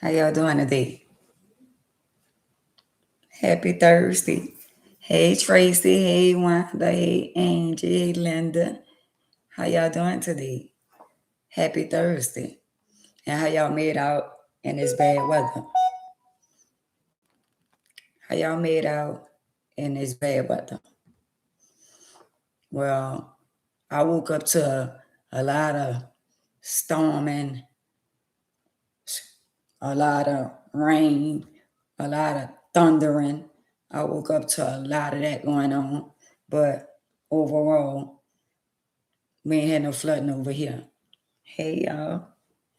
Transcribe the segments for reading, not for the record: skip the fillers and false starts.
How y'all doing today? Happy Thursday. Hey Tracy, hey Wanda, hey Angie, hey Linda. How y'all doing today? Happy Thursday. And how y'all made out in this bad weather? How y'all made out in this bad weather? Well, I woke up to a lot of storming, a lot of rain, a lot of thundering. I woke up to a lot of that going on. But overall, we ain't had no flooding over here. Hey y'all.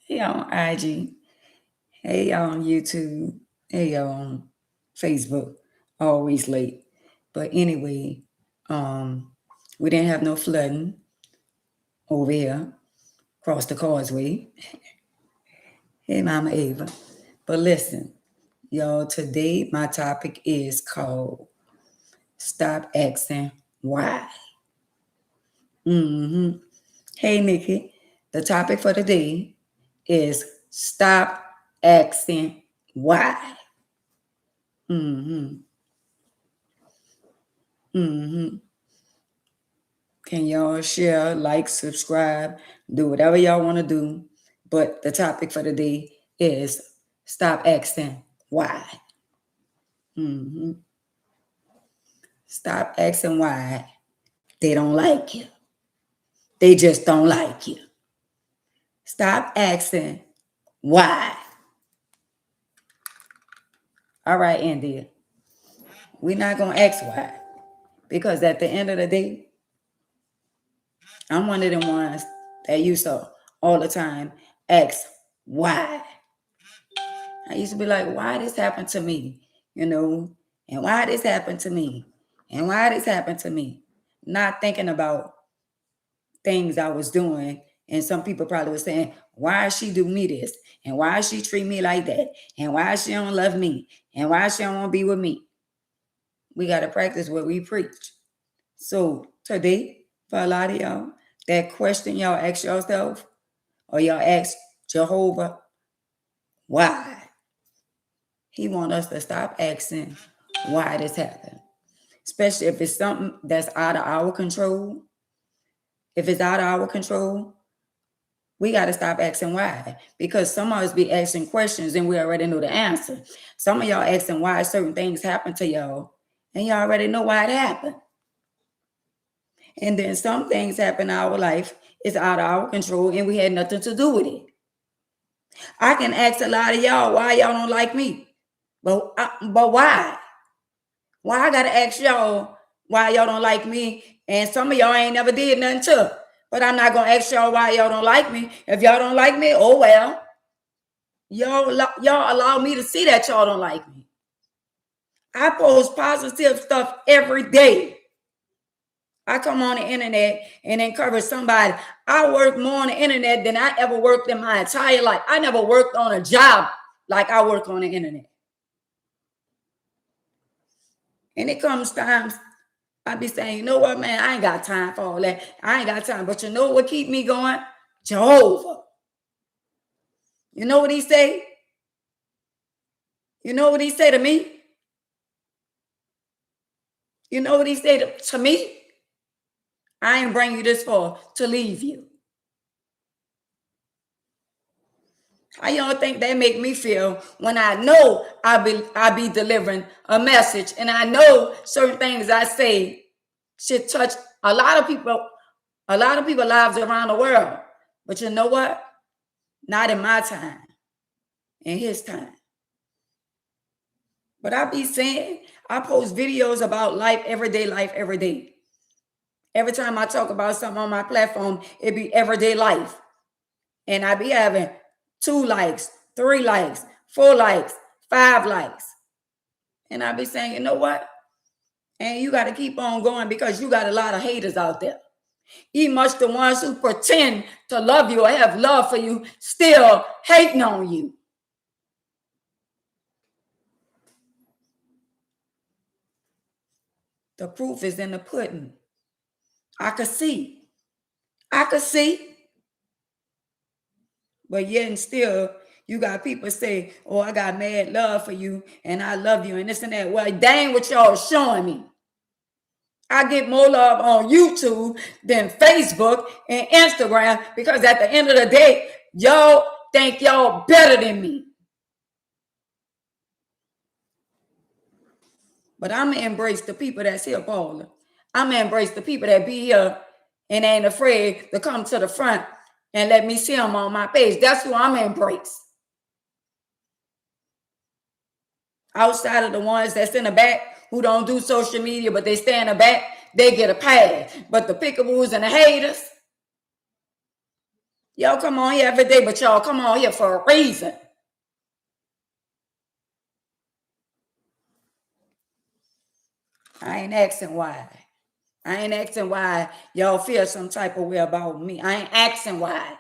Hey y'all on IG. Hey y'all on YouTube. Hey y'all on Facebook. Always late. But anyway, we didn't have no flooding over here across the causeway. Hey Mama Ava. But listen, y'all, today my topic is called Stop Asking Why. Hey Nikki. The topic for today is stop asking why. Mm-hmm. Mm-hmm. Can y'all share, like, subscribe, do whatever y'all want to do. But the topic for today is stop asking why. Mm-hmm. Stop asking why they don't like you. They just don't like you. Stop asking why. All right, India. We're not going to ask why. Because at the end of the day, I'm one of them ones that used to all the time ask why. I used to be like, why this happened to me? And why this happened to me? And why this happened to me? Not thinking about things I was doing. And some people probably were saying, why she do me this? And why she treat me like that? And why she don't love me? And why she don't want to be with me? We got to practice what we preach. So today, for a lot of y'all, that question y'all ask yourself, or y'all ask Jehovah, why? He want us to stop asking why this happened. Especially if it's something that's out of our control. If it's out of our control, we got to stop asking why. Because some of us be asking questions and we already know the answer. Some of y'all asking why certain things happen to y'all, and y'all already know why it happened. And then some things happen in our life, it's out of our control, and we had nothing to do with it. I can ask a lot of y'all why y'all don't like me. But why? Why I gotta ask y'all why y'all don't like me? And some of y'all ain't never did nothing to. But I'm not gonna ask y'all why y'all don't like me. If y'all don't like me, oh well. Y'all allow me to see that y'all don't like me. I post positive stuff every day. I come on the internet and encourage somebody. I work more on the internet than I ever worked in my entire life. I never worked on a job like I work on the internet. And it comes times I be saying, you know what, man, I ain't got time for all that. I ain't got time. But you know what keep me going? Jehovah. You know what he say? You know what he say to me? You know what he say to me? I ain't bring you this far to leave you. How y'all think that make me feel when I know I be delivering a message, and I know certain things I say should touch a lot of people lives around the world. But you know what? Not in my time, in his time. But I be saying, I post videos about life every day. Every time I talk about something on my platform, it be everyday life. And I be having 2 likes, 3 likes, 4 likes, 5 likes. And I be saying, you know what? And you got to keep on going because you got a lot of haters out there. Even much the ones who pretend to love you or have love for you still hating on you. The proof is in the pudding. I could see. I could see. But yet and still, You got people say, oh, I got mad love for you and I love you and this and that. Well, dang what y'all showing me. I get more love on YouTube than Facebook and Instagram because at the end of the day, y'all think y'all better than me. But I'm going to embrace the people that's here, Paula. I'm going to embrace the people that be here and ain't afraid to come to the front and let me see them on my page. That's who I'm going to embrace. Outside of the ones that's in the back who don't do social media, but they stay in the back, they get a pass. But the pickaboos and the haters, y'all come on here every day, but y'all come on here for a reason. I ain't asking why. I ain't asking why y'all feel some type of way about me. I ain't asking why.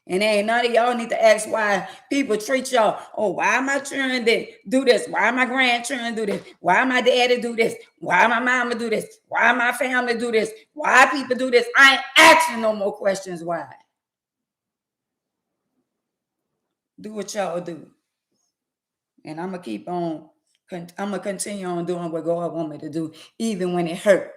And ain't none of y'all need to ask why people treat y'all. Oh, why my children do this? Why my grandchildren do this? Why my daddy do this? Why my mama do this? Why my family do this? Why people do this? I ain't asking no more questions why. Do what y'all do. And I'm going to keep on. I'm going to continue on doing what God want me to do, even when it hurt.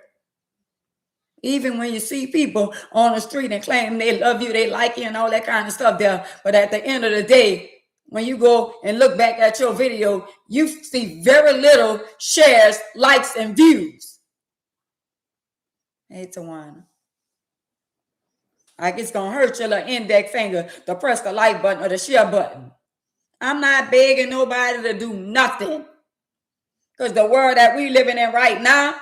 Even when you see people on the street and claim they love you, they like you and all that kind of stuff there. But at the end of the day, when you go and look back at your video, you see very little shares, likes, and views. Hey, Tawana. Like it's going to hurt your little index finger to press the like button or the share button. I'm not begging nobody to do nothing. Because the world that we living in right now,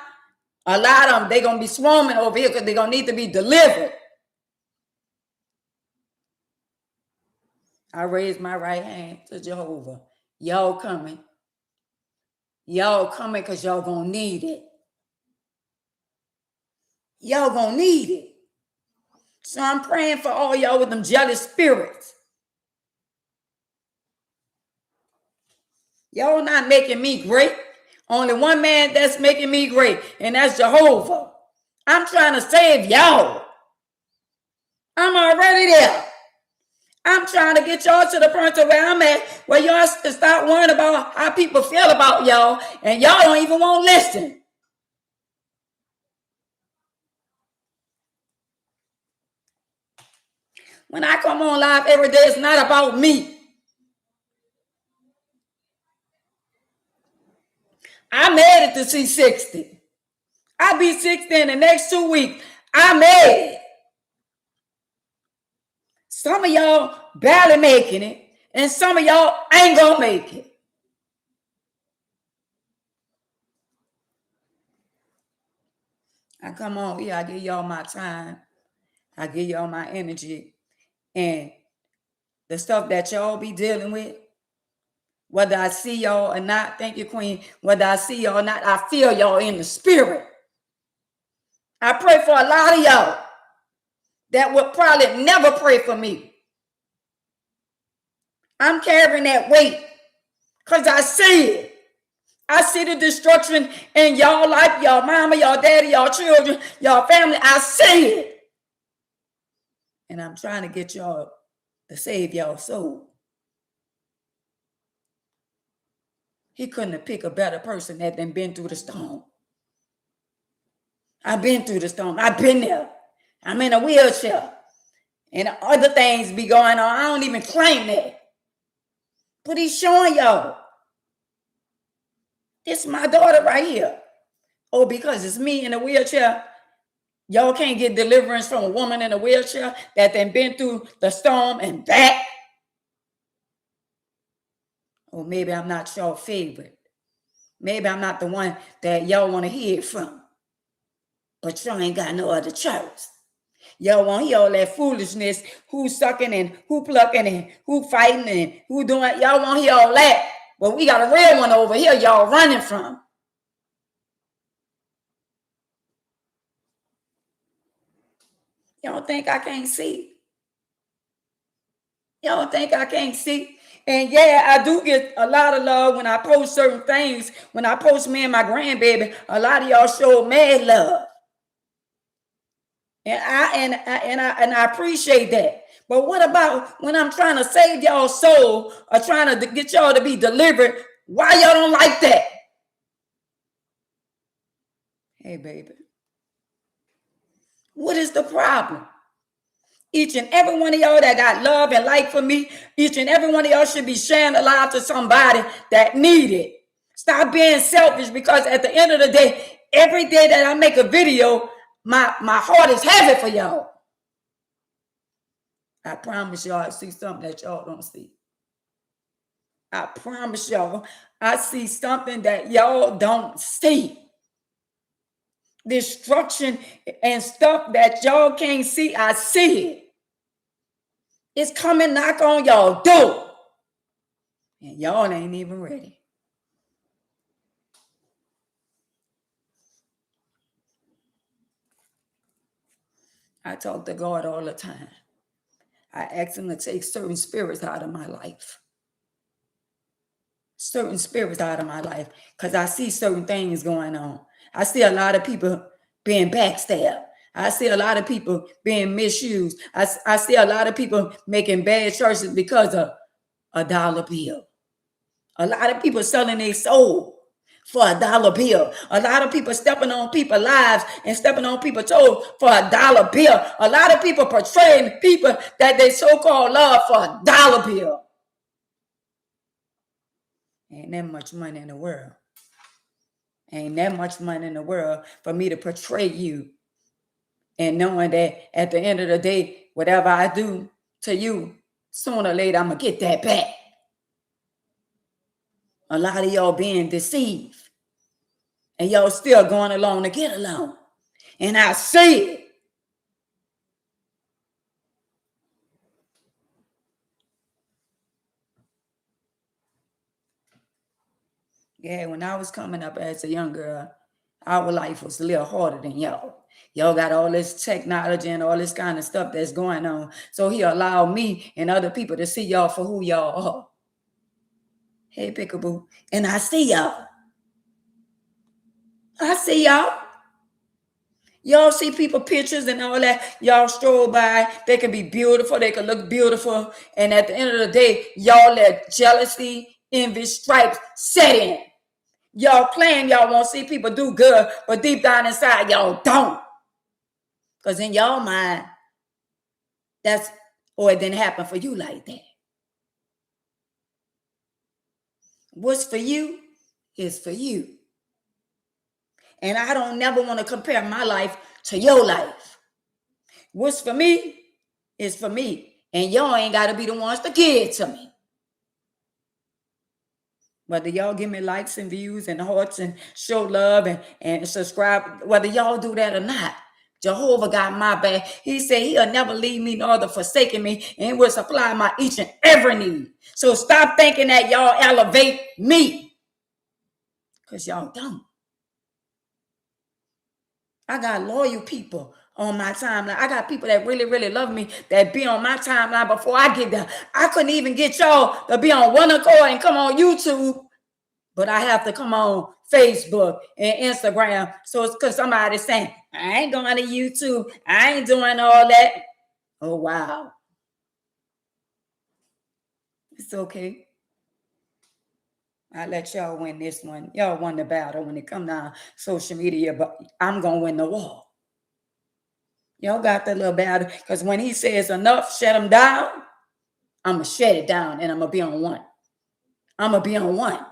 a lot of them, they're going to be swarming over here because they're going to need to be delivered. I raise my right hand to Jehovah. Y'all coming. Y'all coming because y'all going to need it. Y'all going to need it. So I'm praying for all y'all with them jealous spirits. Y'all not making me great. Only one man that's making me great, and that's Jehovah. I'm trying to save y'all. I'm already there. I'm trying to get y'all to the point of where I'm at, where y'all stop worrying about how people feel about y'all, and y'all don't even want to listen. When I come on live every day, it's not about me. I made it to see 60. I'll be 60 in the next 2 weeks. I made it. Some of y'all barely making it, and some of y'all ain't gonna make it. I come on here, I give y'all my time. I give y'all my energy. And the stuff that y'all be dealing with, whether I see y'all or not, thank you, Queen, whether I see y'all or not, I feel y'all in the spirit. I pray for a lot of y'all that would probably never pray for me. I'm carrying that weight because I see it. I see the destruction in y'all life, y'all mama, y'all daddy, y'all children, y'all family. I see it. And I'm trying to get y'all to save y'all soul. He couldn't have picked a better person that done been through the storm. I've been through the storm. I've been there. I'm in a wheelchair. And other things be going on. I don't even claim that. But he's showing y'all. This is my daughter right here. Oh, because it's me in a wheelchair, y'all can't get deliverance from a woman in a wheelchair that done been through the storm and back. Or maybe I'm not your favorite. Maybe I'm not the one that y'all want to hear from. But y'all ain't got no other choice. Y'all want to hear all that foolishness, who sucking and who plucking and who fighting and who doing. Y'all want to hear all that. But we got a real one over here y'all running from. Y'all think I can't see? Y'all think I can't see? And yeah, I do get a lot of love when I post certain things. When I post me and my grandbaby, a lot of y'all show mad love. And I appreciate that. But what about when I'm trying to save y'all soul or trying to get y'all to be delivered? Why y'all don't like that? Hey, baby. What is the problem? Each and every one of y'all that got love and light for me, each and every one of y'all should be sharing the life to somebody that need it. Stop being selfish, because at the end of the day, every day that I make a video, my heart is heavy for y'all. I promise y'all I see something that y'all don't see. I promise y'all I see something that y'all don't see. Destruction and stuff that y'all can't see, I see it. It's coming knock on y'all door. And y'all ain't even ready. I talk to God all the time. I ask him to take certain spirits out of my life. Certain spirits out of my life. Because I see certain things going on. I see a lot of people being backstabbed. I see a lot of people being misused. I see a lot of people making bad choices because of a dollar bill. A lot of people selling their soul for a dollar bill. A lot of people stepping on people's lives and stepping on people's toes for a dollar bill. A lot of people portraying people that they so-called love for a dollar bill. Ain't that much money in the world. Ain't that much money in the world for me to portray you and knowing that at the end of the day, whatever I do to you, sooner or later, I'm going to get that back. A lot of y'all being deceived. And y'all still going along to get along. And I see it. Yeah, when I was coming up as a young girl, our life was a little harder than y'all. Y'all got all this technology and all this kind of stuff that's going on. So he allowed me and other people to see y'all for who y'all are. Hey, Peekaboo. And I see y'all. I see y'all. Y'all see people pictures and all that. Y'all stroll by. They can be beautiful. They can look beautiful. And at the end of the day, y'all let jealousy, envy, stripes set in. Y'all claim y'all won't see people do good, but deep down inside, y'all don't. Because in y'all mind, it didn't happen for you like that. What's for you is for you. And I don't never want to compare my life to your life. What's for me is for me. And y'all ain't got to be the ones to give it to me. Whether y'all give me likes and views and hearts and show love and subscribe, whether y'all do that or not, Jehovah got my back. He said he'll never leave me nor forsaken me, and he will supply my each and every need. So stop thinking that y'all elevate me, because y'all don't. I got loyal people on my timeline. I got people that really, really love me that be on my timeline before I get there. I couldn't even get y'all to be on one accord and come on YouTube, but I have to come on Facebook and Instagram. So it's because somebody's saying, I ain't going to YouTube. I ain't doing all that. Oh, wow. It's okay. I let y'all win this one. Y'all won the battle when it come down social media, but I'm going to win the war. Y'all got that little battle, because when he says enough, shut him down, I'm going to shut it down and I'm going to be on one. I'm going to be on one.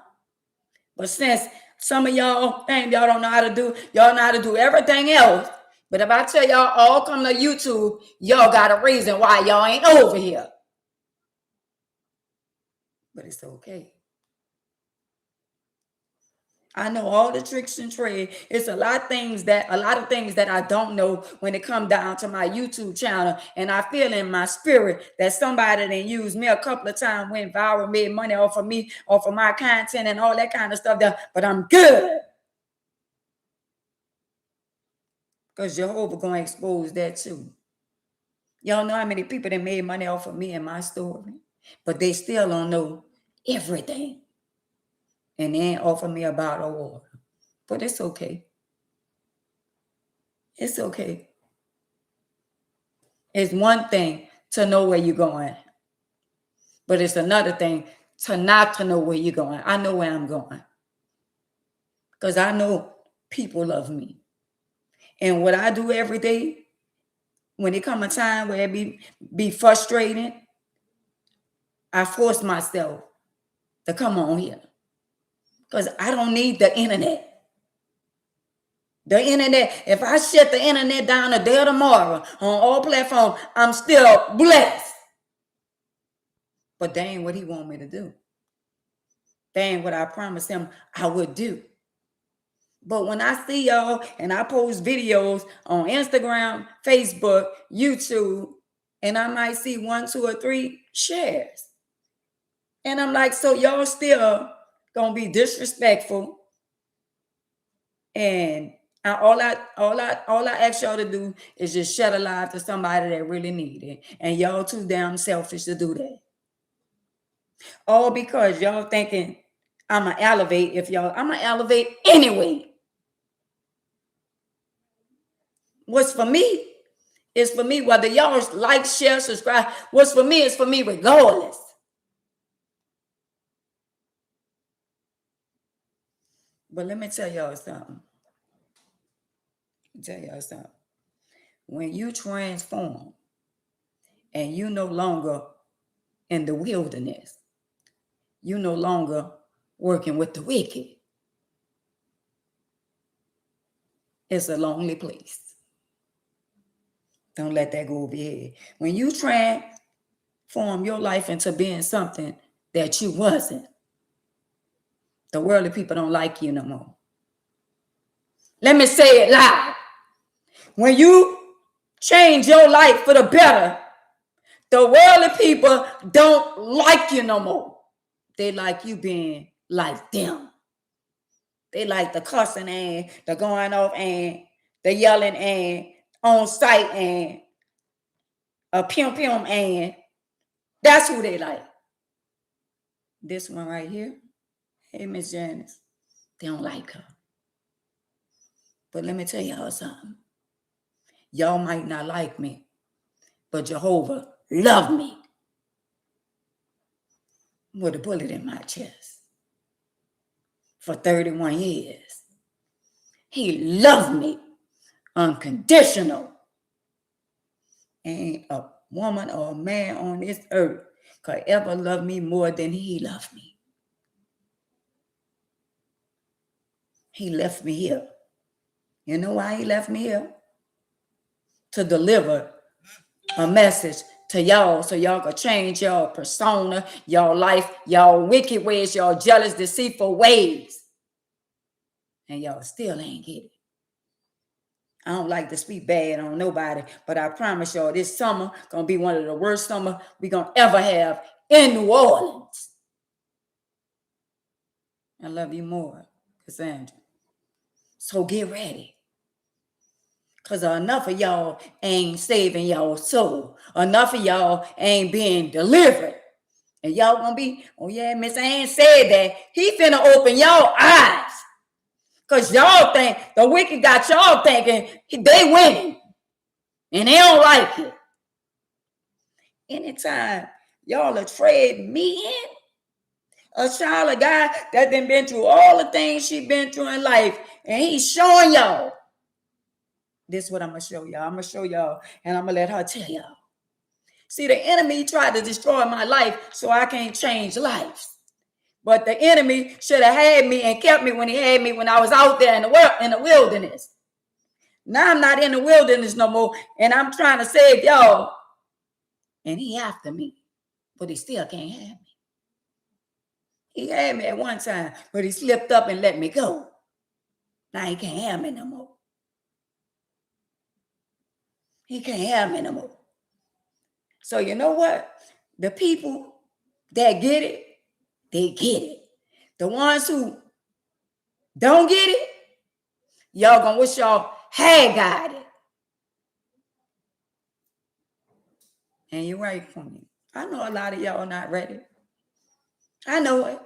But since some of y'all think y'all don't know how to do, y'all know how to do everything else. But if I tell y'all all come to YouTube, y'all got a reason why y'all ain't over here. But it's okay. I know all the tricks and trade. It's a lot of things that I don't know when it come down to my YouTube channel. And I feel in my spirit that somebody that used me a couple of times, went viral, made money off of me, off of my content and all that kind of stuff there. But I'm good. Because Jehovah gonna expose that too. Y'all know how many people that made money off of me and my story, but they still don't know everything. And they ain't offer me a bottle of water. But it's okay. It's okay. It's one thing to know where you're going, but it's another thing to not to know where you're going. I know where I'm going because I know people love me. And what I do every day, when it come a time where it be frustrating, I force myself to come on here because I don't need the internet. The internet, if I shut the internet down today or tomorrow on all platforms, I'm still blessed. But that ain't what he want me to do. That ain't what I promised him I would do. But when I see y'all and I post videos on Instagram, Facebook, YouTube, and I might see 1, 2, or 3 shares. And I'm like, so y'all still gonna be disrespectful. And all I ask y'all to do is just shed a light to somebody that really need it. And y'all too damn selfish to do that. All because y'all thinking I'ma elevate I'ma elevate anyway. What's for me is for me, whether y'all like, share, subscribe. What's for me is for me regardless. But let me tell y'all something. When you transform and you no longer in the wilderness, you no longer working with the wicked, it's a lonely place. Don't let that go over your head. When you transform your life into being something that you wasn't, the worldly people don't like you no more. Let me say it loud. When you change your life for the better, the worldly people don't like you no more. They like you being like them. They like the cussing and the going off and the yelling and on sight and a pum and that's who they like. This one right here, hey, Miss Janice, they don't like her. But let me tell y'all something. Y'all might not like me, but Jehovah loved me with a bullet in my chest for 31 years. He loved me unconditional. Ain't a woman or a man on this earth could ever love me more than he loved me. He left me here. You know why he left me here? To deliver a message to y'all so y'all could change y'all persona, y'all life, y'all wicked ways, y'all jealous, deceitful ways. And y'all still ain't get it. I don't like to speak bad on nobody, but I promise y'all this summer gonna be one of the worst summer we gonna ever have in New Orleans. I love you more, Cassandra. So get ready. Because enough of y'all ain't saving y'all soul. Enough of y'all ain't being delivered. And y'all gonna be, oh yeah, Miss Ann said that. He finna open y'all eyes. Because y'all think, the wicked got y'all thinking they winning. And they don't like it. Anytime y'all are trade me in, a child of God that done been through all the things she been through in life, and he's showing y'all. This is what I'm going to show y'all. I'm going to show y'all, and I'm going to let her tell y'all. See, the enemy tried to destroy my life so I can't change lives. But the enemy should have had me and kept me when he had me when I was out there in the wilderness. Now I'm not in the wilderness no more, and I'm trying to save y'all. And he after me, but he still can't have me. He had me at one time, but he slipped up and let me go. Now he can't have me no more. He can't have me no more. So you know what? The people that get it, they get it. The ones who don't get it, y'all gonna wish y'all had got it. And you're right for me. I know a lot of y'all not ready. I know it.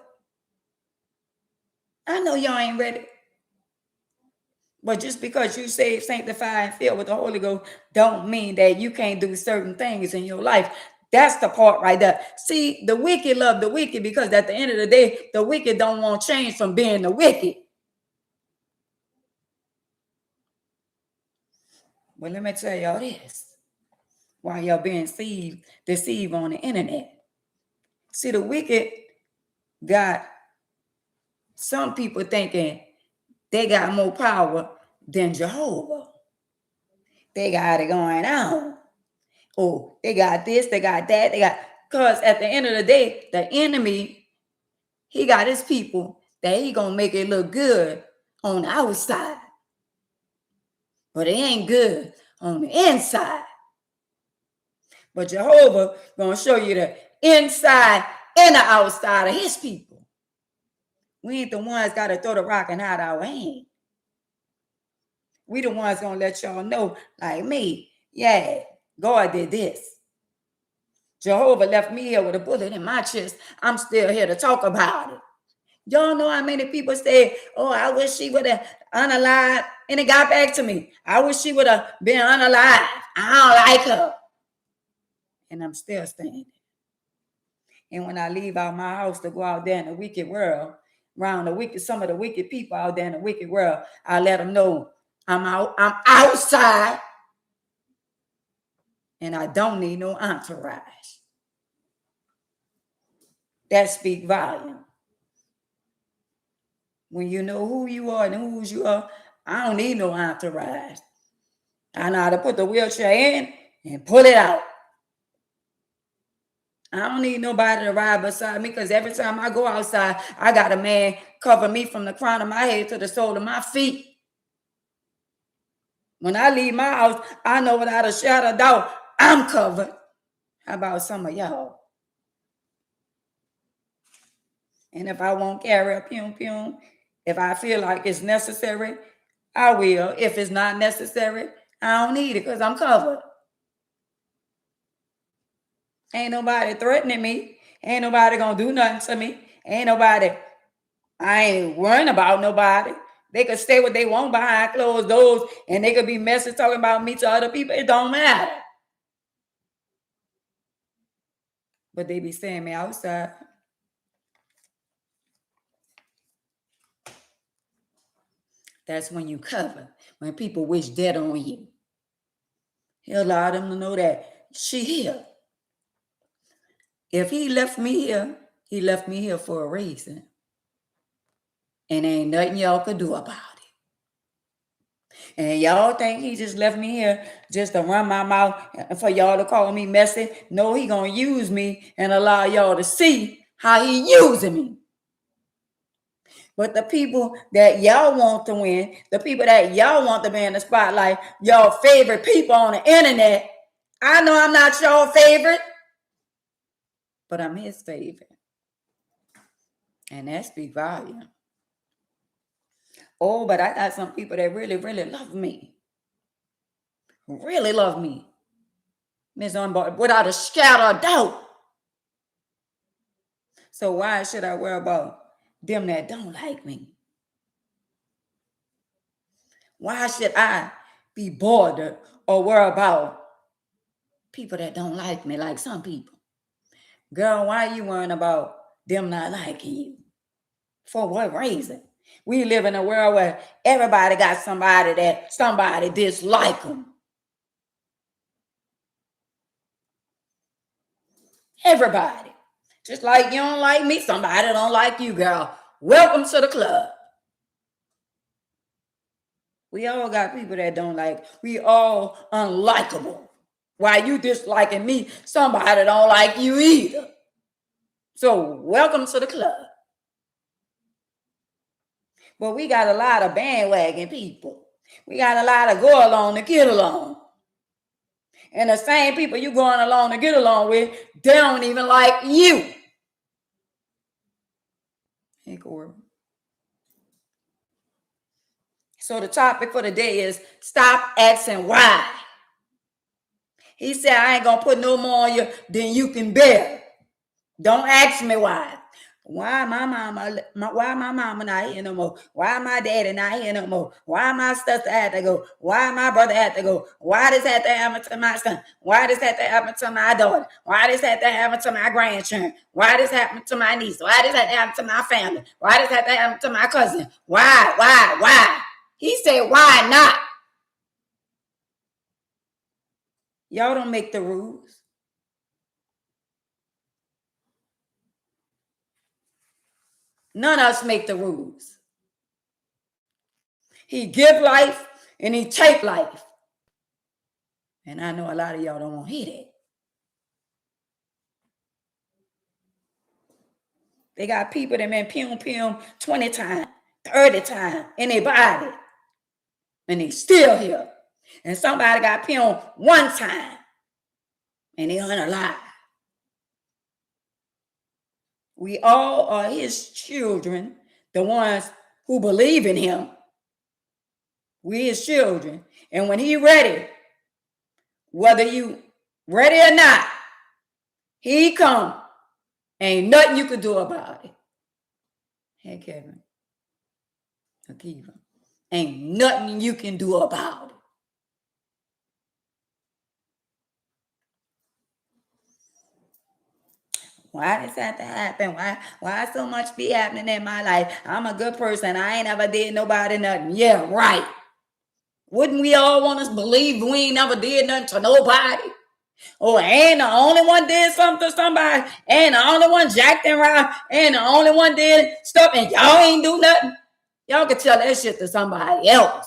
I know y'all ain't ready. But just because you saved, sanctified, and filled with the Holy Ghost, don't mean that you can't do certain things in your life. That's the part right there. See, the wicked love the wicked because at the end of the day, the wicked don't want change from being the wicked. Well, let me tell y'all this. While y'all being deceived on the internet. See, the wicked got some people thinking they got more power than Jehovah. They got it going on. Oh, they got this, they got that, because at the end of the day, the enemy, he got his people that he gonna make it look good on the outside. But it ain't good on the inside. But Jehovah gonna show you the inside and the outside of his people. We ain't the ones got to throw the rock and hide our hand. We the ones gonna let y'all know, like me, yeah, God did this. Jehovah left me here with a bullet in my chest. I'm still here to talk about it. Y'all know how many people say, oh, I wish she would have unalived, and it got back to me. I wish she would have been unalive. I don't like her. And I'm still standing. And when I leave out my house to go out there in the wicked world, around some of the wicked people out there in the wicked world, I let them know I'm outside, and I don't need no entourage. That speaks volume. When you know who you are and whose you are, I don't need no entourage. I know how to put the wheelchair in and pull it out. I don't need nobody to ride beside me because every time I go outside, I got a man cover me from the crown of my head to the sole of my feet. When I leave my house, I know without a shadow of doubt, I'm covered. How about some of y'all? And if I won't carry a pum, if I feel like it's necessary, I will. If it's not necessary, I don't need it because I'm covered. Ain't nobody threatening me. Ain't nobody gonna do nothing to me. I ain't worrying about nobody. They could stay what they want behind closed doors and they could be messing talking about me to other people. It don't matter. But they be saying me outside. That's when you cover. When people wish dead on you. He'll allow them to know that she here. If he left me here for a reason. And ain't nothing y'all could do about it. And y'all think he just left me here just to run my mouth and for y'all to call me messy? No, he gonna use me and allow y'all to see how he using me. But the people that y'all want to win, the people that y'all want to be in the spotlight, y'all favorite people on the internet, I know I'm not your favorite, but I'm his favorite. And that speaks volume. Oh, but I got some people that really, really love me. Really love me. Miss Unbar, without a shadow of doubt. So why should I worry about them that don't like me? Why should I be bothered or worry about people that don't like me, like some people? Girl, why are you worrying about them not liking you? For what reason? We live in a world where everybody got somebody dislike them. Everybody. Just like you don't like me, somebody don't like you, girl. Welcome to the club. We all got people that don't like. We all unlikable. Why you disliking me, somebody don't like you either. So welcome to the club. But we got a lot of bandwagon people. We got a lot of go along to get along. And the same people you going along to get along with, they don't even like you. Hey, Corey. So the topic for the day is stop asking why. He said, I ain't going to put no more on you than you can bear. Don't ask me why. Why why my mama not here no more? Why my daddy not here no more? Why my sister had to go? Why my brother had to go? Why this had to happen to my son? Why this had to happen to my daughter? Why this had to happen to my grandchildren? Why this happened to my niece? Why this had to happen to my family? Why this had to happen to my cousin? Why? He said, why not? Y'all don't make the rules. None of us make the rules. He give life and he take life. And I know a lot of y'all don't want to hear that. They got people that been pum 20 times, 30 times in their body. And they still here. And somebody got pum one time. And they unalive. We all are his children, the ones who believe in him. We his children. And when he ready, whether you ready or not, he come. Ain't nothing you can do about it. Hey, Kevin. Akiva. Ain't nothing you can do about it. Why does that happen? Why so much be happening in my life? I'm a good person. I ain't ever did nobody nothing. Yeah, right. Wouldn't we all want to believe we ain't never did nothing to nobody? Oh, ain't the only one did something to somebody. Ain't the only one jacked around. Ain't the only one did stuff and y'all ain't do nothing. Y'all could tell that shit to somebody else.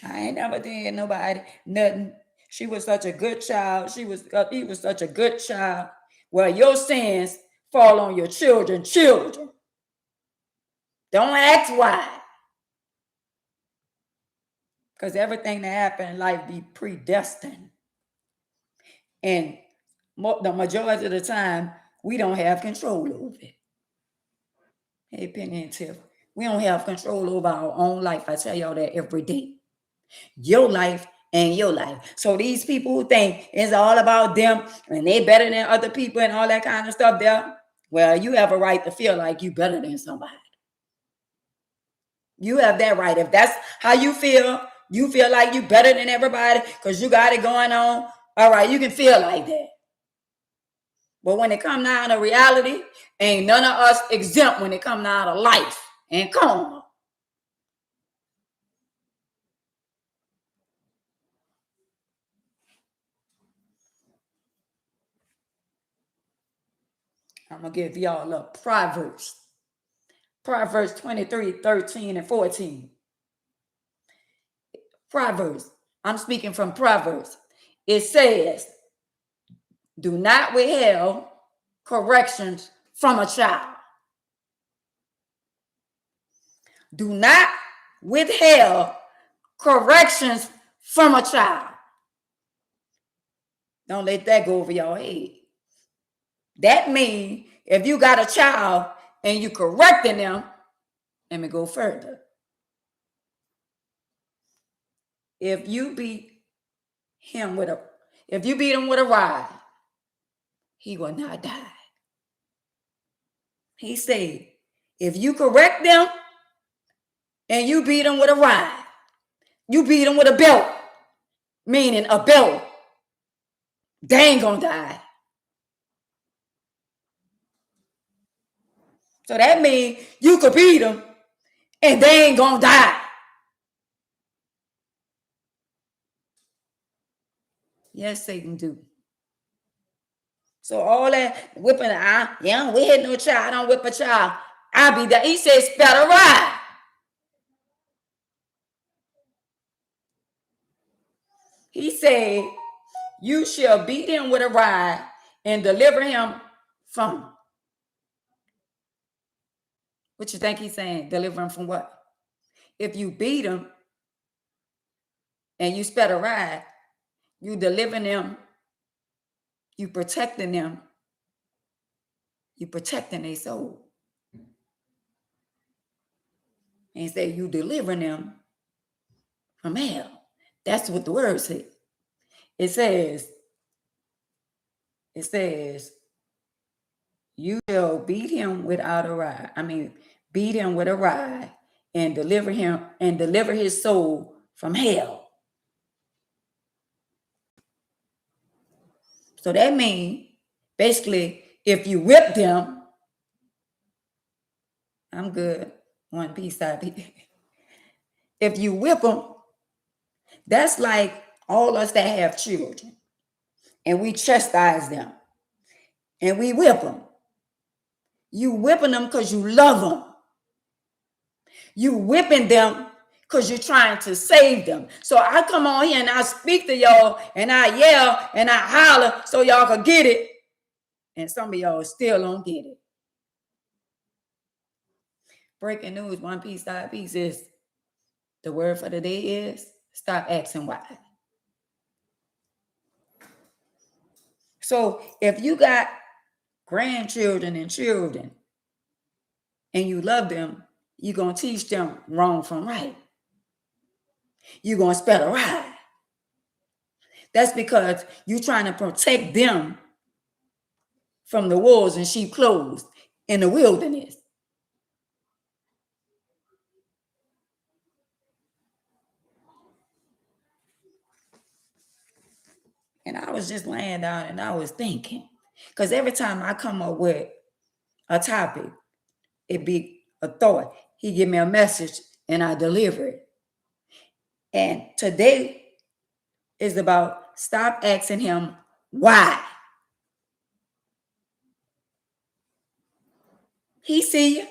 I ain't never did nobody nothing. She was such a good child. He was such a good child. Well, your sins fall on your children. Don't ask why. Because everything that happened in life be predestined. And the majority of the time, we don't have control over it. Hey, Penny and Tiff, we don't have control over our own life. I tell y'all that every day. Your life and your life. So these people who think it's all about them and they better than other people and all that kind of stuff there, well, you have a right to feel like you better than somebody. You have that right. If that's how you feel like you better than everybody because you got it going on, all right, you can feel like that. But when it comes down to reality, ain't none of us exempt when it comes down to life and karma. I'm going to give y'all a Proverbs. Proverbs 23, 13, and 14. Proverbs. I'm speaking from Proverbs. It says, do not withhold corrections from a child. Do not withhold corrections from a child. Don't let that go over your head. That means if you got a child and you correcting them, let me go further. If you beat him with a rod, he will not die. He said, if you correct them and you beat them with a rod, you beat them with a belt, meaning a belt, they ain't gonna die. So that means you could beat them and they ain't gonna die. Yes, Satan do. So all that whipping, don't whip no child, I don't whip a child. I be that. He said, spell a rod. He said, you shall beat him with a rod and deliver him from. What you think he's saying? Deliver him from what? If you beat him and you spell a rod, you delivering them, you protecting them, you protecting their soul. And say you delivering them from hell. That's what the word says. It says, it says, you shall beat him without a rod. Beat him with a rod and deliver his soul from hell. So that means basically, if you whip them, I'm good. One piece out here. If you whip them, that's like all us that have children, and we chastise them, and we whip them. You whipping them because you love them. You whipping them because you're trying to save them. So I come on here and I speak to y'all and I yell and I holler so y'all can get it. And some of y'all still don't get it. Breaking news, one piece, side piece is, the word for the day is, stop asking why. So if you got grandchildren and children and you love them, you're going to teach them wrong from right. You're going to spell a ride. That's because you're trying to protect them from the wolves and sheep clothes in the wilderness. And I was just laying down and I was thinking, because every time I come up with a topic, it be a thought. He give me a message and I deliver it. And today is about stop asking him why. He see you.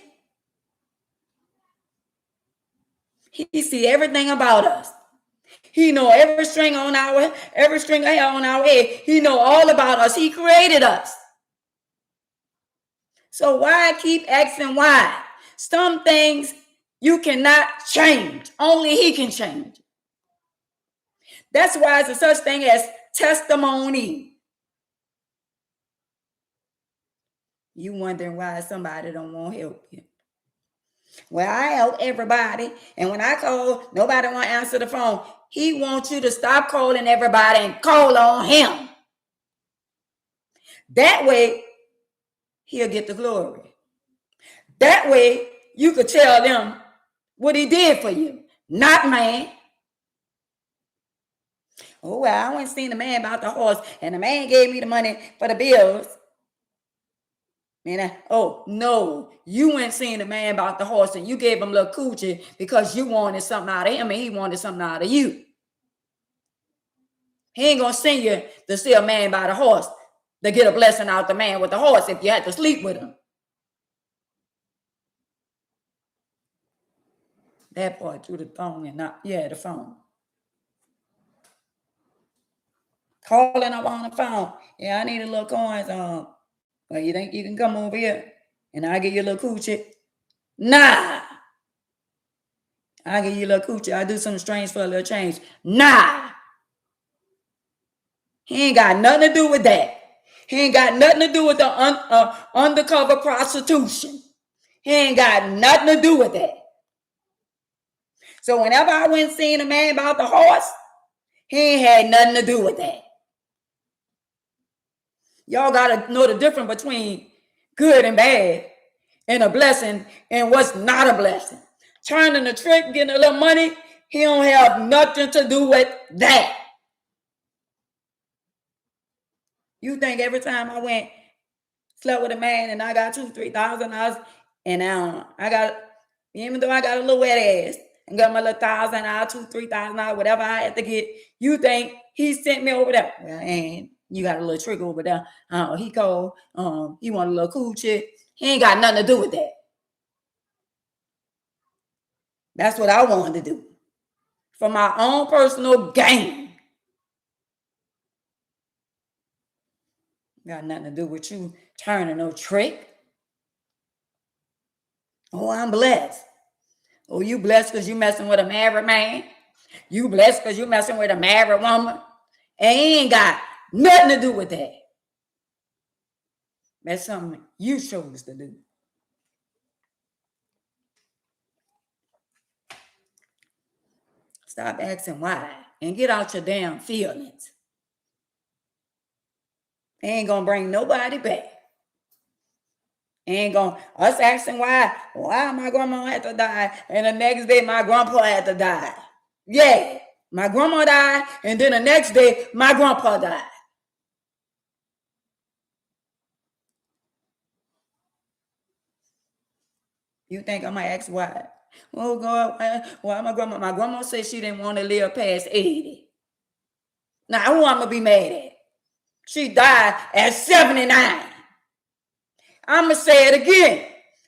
He see everything about us. He know every string of hair on our head. He know all about us. He created us. So why keep asking why? Some things you cannot change. Only he can change. That's why it's a such thing as testimony. You wondering why somebody don't want to help you. Well, I help everybody. And when I call, nobody want to answer the phone. He wants you to stop calling everybody and call on him. That way, he'll get the glory. That way, you could tell them what he did for you, not man. Oh, well, I went and seen the man about the horse, and the man gave me the money for the bills. Oh, no, you went and seen the man about the horse, and you gave him a little coochie because you wanted something out of him, and he wanted something out of you. He ain't going to send you to see a man by the horse to get a blessing out the man with the horse if you had to sleep with him. That part through the phone and not, the phone. Calling up on the phone. Yeah, I need a little coins. Well, you think you can come over here and I'll give you a little coochie? Nah. I'll give you a little coochie. I'll do something strange for a little change. Nah. He ain't got nothing to do with that. He ain't got nothing to do with the undercover prostitution. He ain't got nothing to do with that. So whenever I went and seen a man about the horse, he ain't had nothing to do with that. Y'all got to know the difference between good and bad, and a blessing and what's not a blessing. Turning the trick, getting a little money, he don't have nothing to do with that. You think every time I went, slept with a man and I got $2,000-$3,000 and I got, even though I got a little wet ass and got my little $1,000, $2,000-$3,000, whatever I had to get, you think he sent me over there? Well, and you got a little trick over there. He called, he want a little coochie. He ain't got nothing to do with that. That's what I wanted to do for my own personal gain. Got nothing to do with you turning no trick. Oh, I'm blessed. Oh, you blessed because you messing with a married man. You blessed because you messing with a married woman. And he ain't got nothing to do with that. That's something you chose to do. Stop asking why and get out your damn feelings. Ain't gonna bring nobody back. Ain't gonna us asking why my grandma had to die, and the next day my grandpa had to die. Yeah, my grandma died, and then the next day my grandpa died. You think I might ask why? Oh God, why my grandma? My grandma said she didn't want to live past 80. Now who I'm gonna be mad at? She died at 79. I'm gonna say it again.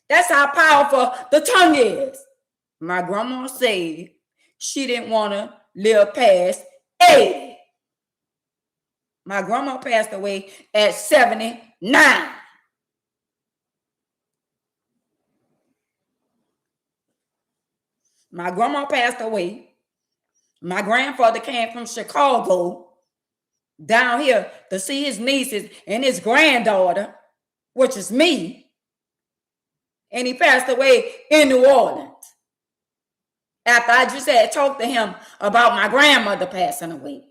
That's how powerful the tongue is. My grandma said she didn't want to live past 80. My grandma passed away at 79. My grandma passed away. My grandfather came from Chicago down here to see his nieces and his granddaughter, which is me. And he passed away in New Orleans. After I just had talked to him about my grandmother passing away.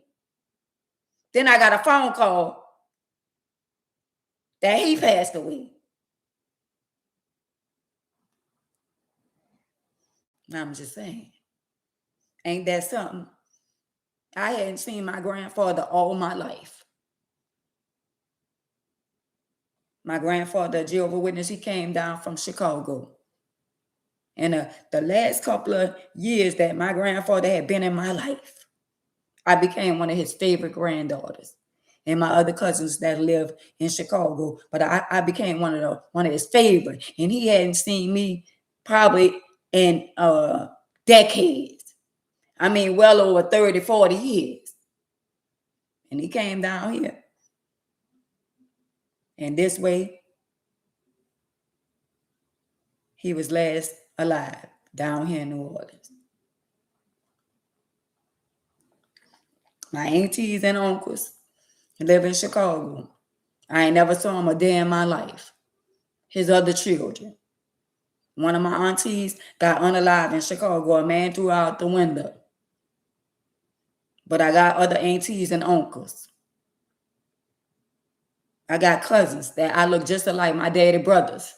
Then I got a phone call that he passed away. I'm just saying, ain't that something? I hadn't seen my grandfather all my life. My grandfather, Jehovah's Witness, he came down from Chicago. And the last couple of years that my grandfather had been in my life, I became one of his favorite granddaughters. And my other cousins that live in Chicago, but I became one of his favorite. And he hadn't seen me probably in decades. I mean, well over 30, 40 years. And he came down here. And this way, he was last alive down here in New Orleans. My aunties and uncles live in Chicago. I ain't never saw him a day in my life. His other children. One of my aunties got unalive in Chicago. A man threw out the window. But I got other aunties and uncles. I got cousins that I look just alike my daddy brothers.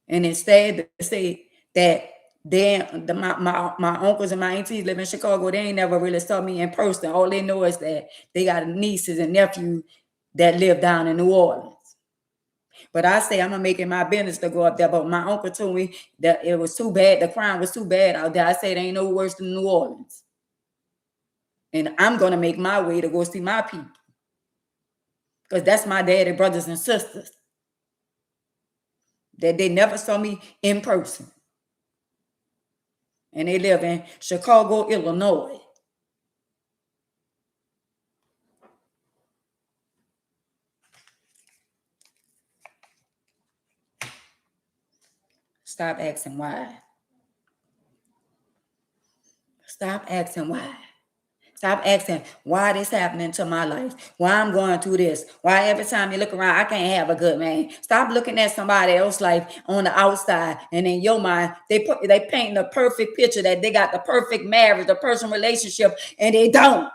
And instead to say that my uncles and my aunties live in Chicago, they ain't never really saw me in person. All they know is that they got nieces and nephews that live down in New Orleans. But I say I'm gonna make it my business to go up there. But my uncle told me that it was too bad, the crime was too bad out there. I said it ain't no worse than New Orleans. And I'm gonna make my way to go see my people. Because that's my daddy brothers and sisters. That they never saw me in person. And they live in Chicago, Illinois. Stop asking why. Stop asking why. Stop asking why this happening to my life. Why I'm going through this. Why every time you look around, I can't have a good man. Stop looking at somebody else's life on the outside, and in your mind, they paint the perfect picture that they got the perfect marriage, the personal relationship, and they don't.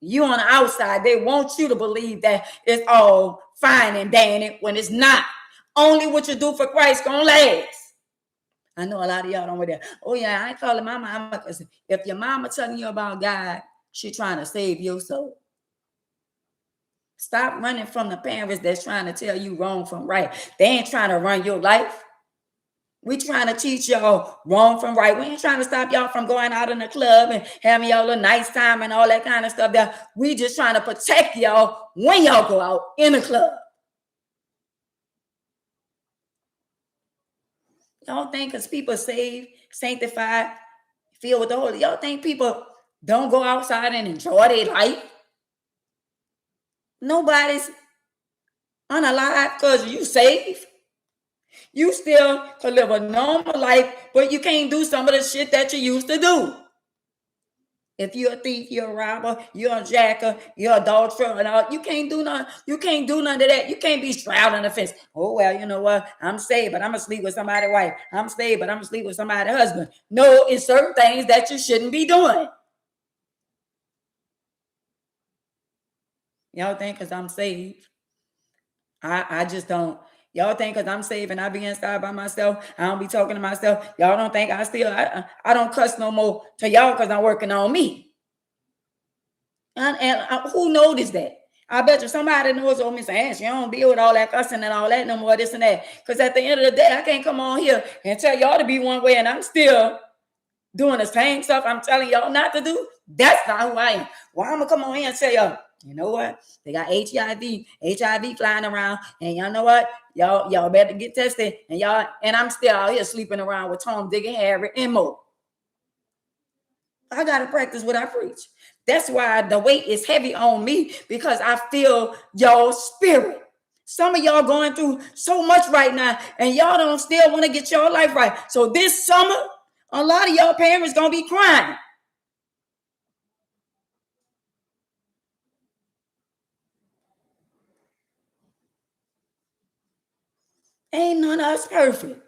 You on the outside, they want you to believe that it's all fine and dandy when it's not. Only what you do for Christ gonna last. I know a lot of y'all don't with that. Oh yeah, I ain't calling my mama, because if your mama telling you about God, she trying to save your soul. Stop running from the parents that's trying to tell you wrong from right. They ain't trying to run your life. We trying to teach y'all wrong from right. We ain't trying to stop y'all from going out in the club and having y'all a nice time and all that kind of stuff. That we just trying to protect y'all when y'all go out in the club. Y'all think because people saved, sanctified, filled with the Holy, y'all think people don't go outside and enjoy their life? Nobody's unalive because you saved. You still could live a normal life, but you can't do some of the shit that you used to do. If you're a thief, you're a robber, you're a jacker, you're a adulterer, and all, you can't do none. You can't do none of that. You can't be shrouding the fence. Oh well, you know what? I'm saved, but I'm gonna sleep with somebody's wife. I'm saved, but I'm gonna sleep with somebody's husband. No, it's certain things that you shouldn't be doing. Y'all think because I'm saved. I just don't. Y'all think because I'm saved and I be inside by myself, I don't be talking to myself. Y'all don't think I don't cuss no more to y'all because I'm working on me. And who noticed that? I bet you somebody knows on me saying, she don't be with all that cussing and all that no more, this and that. Because at the end of the day, I can't come on here and tell y'all to be one way and I'm still doing the same stuff I'm telling y'all not to do. That's not who I am. Why I'm gonna come on here and tell y'all, you know what? They got HIV flying around, and y'all know what? Y'all better get tested. And I'm still out here sleeping around with Tom, Dick, and Harry, and Mo. I gotta practice what I preach. That's why the weight is heavy on me, because I feel y'all spirit. Some of y'all going through so much right now, and y'all don't still want to get your life right. So this summer, a lot of y'all parents gonna be crying. Ain't none of us perfect.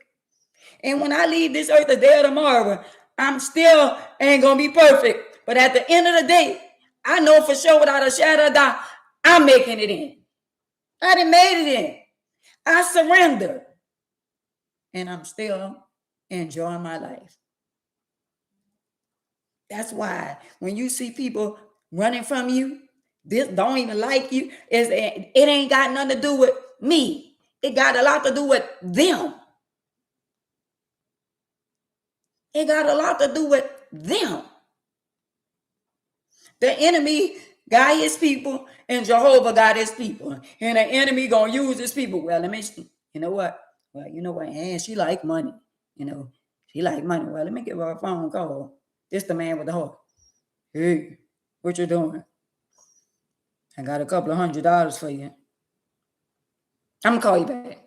And when I leave this earth today or tomorrow, I'm still ain't gonna be perfect. But at the end of the day, I know for sure without a shadow of doubt, I'm making it in. I done made it in. I surrender. And I'm still enjoying my life. That's why when you see people running from you, this don't even like you, it ain't got nothing to do with me. It got a lot to do with them. It got a lot to do with them. The enemy got his people and Jehovah got his people. And the enemy gonna use his people. Well, let me see. You know what? Well, you know what? And she like money. You know, she like money. Well, let me give her a phone call. This the man with the heart. Hey, what you doing? I got a couple of $100 for you. I'm gonna call you back.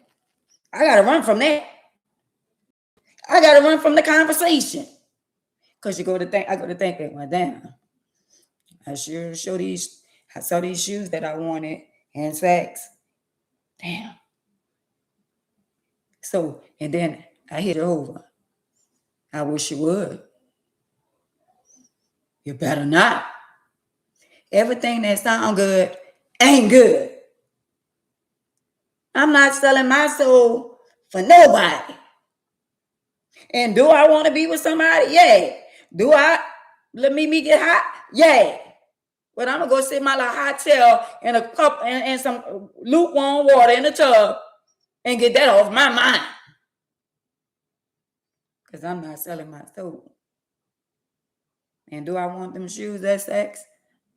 I gotta run from that. I gotta run from the conversation. Cause I go to think that went down. I saw these shoes that I wanted and Saks. Damn. So, and then I hit it over. I wish you would. You better not. Everything that sounds good ain't good. I'm not selling my soul for nobody. And do I want to be with somebody? Yeah. Do I let me get hot? Yeah. But I'm gonna go sit in my little hot tail in a cup and some lukewarm water in the tub and get that off my mind. Because I'm not selling my soul. And do I want them shoes that Saks?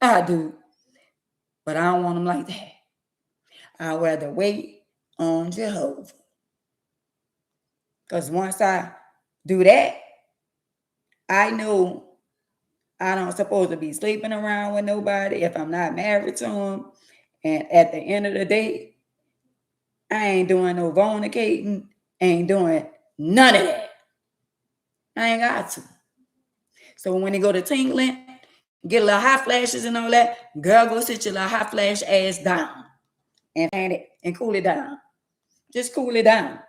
I do. But I don't want them like that. I'd rather wait on Jehovah. Because once I do that, I know I don't supposed to be sleeping around with nobody if I'm not married to him. And at the end of the day, I ain't doing no fornicating, ain't doing none of that. I ain't got to. So when they go to tingling, get a little hot flashes and all that, girl, go sit your little hot flash ass down and fan it and cool it down. Just cool it down.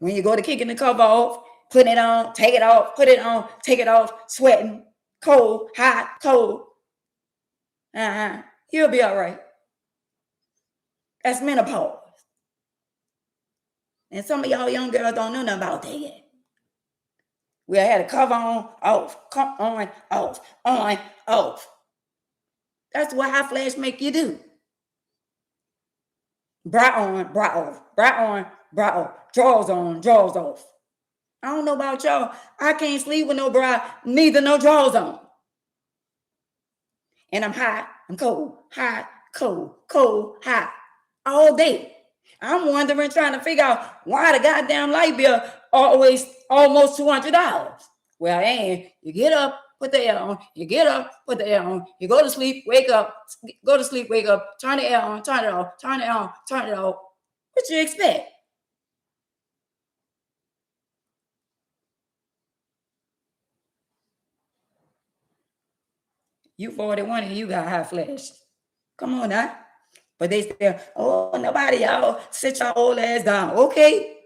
When you go to kicking the cover off, putting it on, take it off, put it on, take it off, sweating, cold, hot, cold. You'll be all right. That's menopause. And some of y'all young girls don't know nothing about that yet. We had a cover on, off, come on, off, on, off. That's what hot flash make you do. Bra on, bra off, bra on, bra off, drawers on, drawers off. I don't know about y'all. I can't sleep with no bra, neither no drawers on. And I'm hot, I'm cold, hot, cold, cold, hot, all day. I'm wondering, trying to figure out why the goddamn light bill always almost $200. Well, and you get up, put the air on, you get up, put the air on, you go to sleep, wake up, go to sleep, wake up, turn the air on, turn it off, turn it on, turn it off. What you expect? You 41 and you got hot flash. Come on now. But they say, oh, nobody, y'all sit your old ass down. Okay.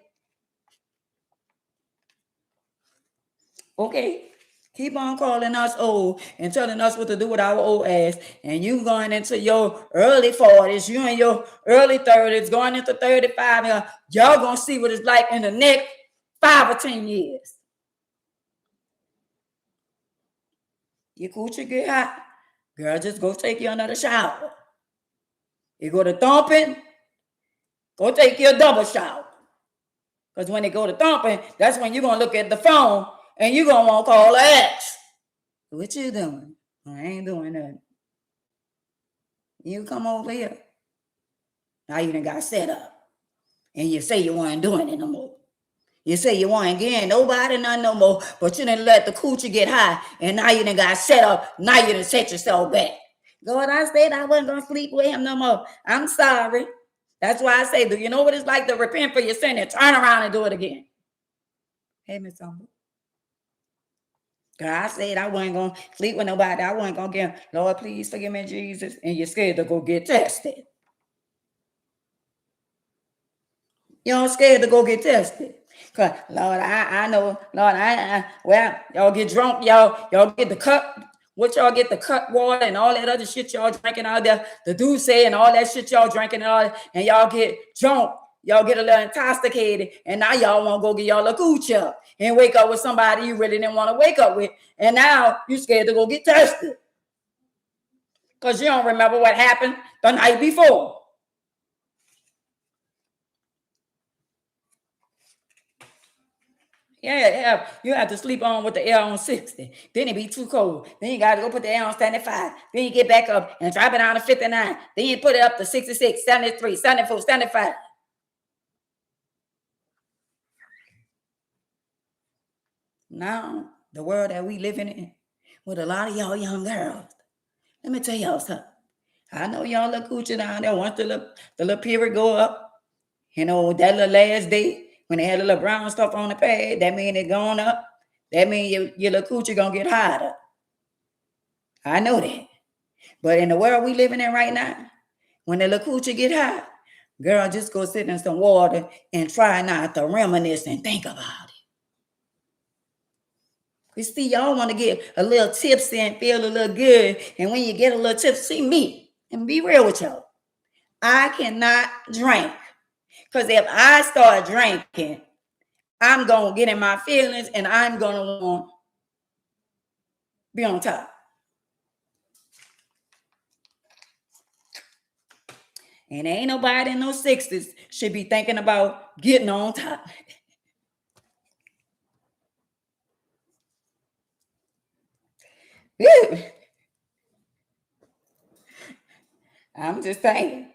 Okay. Keep on calling us old and telling us what to do with our old ass. And you going into your early 40s, you in your early 30s, going into 35. Y'all gonna see what it's like in the next 5 or 10 years. Your coochie get hot, girl, just go take you another shower. You go to thumping, go take you a double shower. Because when they go to thumping, that's when you're gonna look at the phone and you're gonna want to call her ex. What you doing? I ain't doing nothing. You come over here. Now you done got set up. And you say you weren't doing it no more. You say you weren't getting nobody none no more, but you didn't let the coochie get high. And now you done got set up. Now you done set yourself back. God, I said I wasn't going to sleep with him no more. I'm sorry. That's why I say, do you know what it's like to repent for your sin and turn around and do it again? Hey, Miss Humble. God, I said I wasn't going to sleep with nobody. I wasn't going to get him. Lord, please forgive me, Jesus. And you're scared to go get tested. Y'all scared to go get tested. Cause Lord, I know, Lord, well, y'all get drunk, y'all get the cup. What y'all get the cut water and all that other shit y'all drinking out there, the Douce and all that shit y'all drinking and all, and y'all get drunk, y'all get a little intoxicated, and now y'all want to go get y'all a cooch up and wake up with somebody you really didn't want to wake up with, and now you scared to go get tested because you don't remember what happened the night before. Yeah, you have to sleep on with the air on 60. Then it be too cold. Then you got to go put the air on 75. Then you get back up and drop it down to 59. Then you put it up to 66, 73, 74, 75. Now, the world that we living in with a lot of y'all young girls, let me tell y'all something. I know y'all look coochie down there. Once the little period go up, you know, that little last day, when they had a little brown stuff on the pad, that mean it going up. That mean your little coochie gonna get hotter. I know that. But in the world we living in right now, when the little coochie get hot, girl, just go sit in some water and try not to reminisce and think about it. You see, y'all want to get a little tipsy and feel a little good. And when you get a little tipsy, see me, and be real with y'all. I cannot drink. Because if I start drinking, I'm going to get in my feelings and I'm going to want to be on top. And ain't nobody in those 60s should be thinking about getting on top. I'm just saying,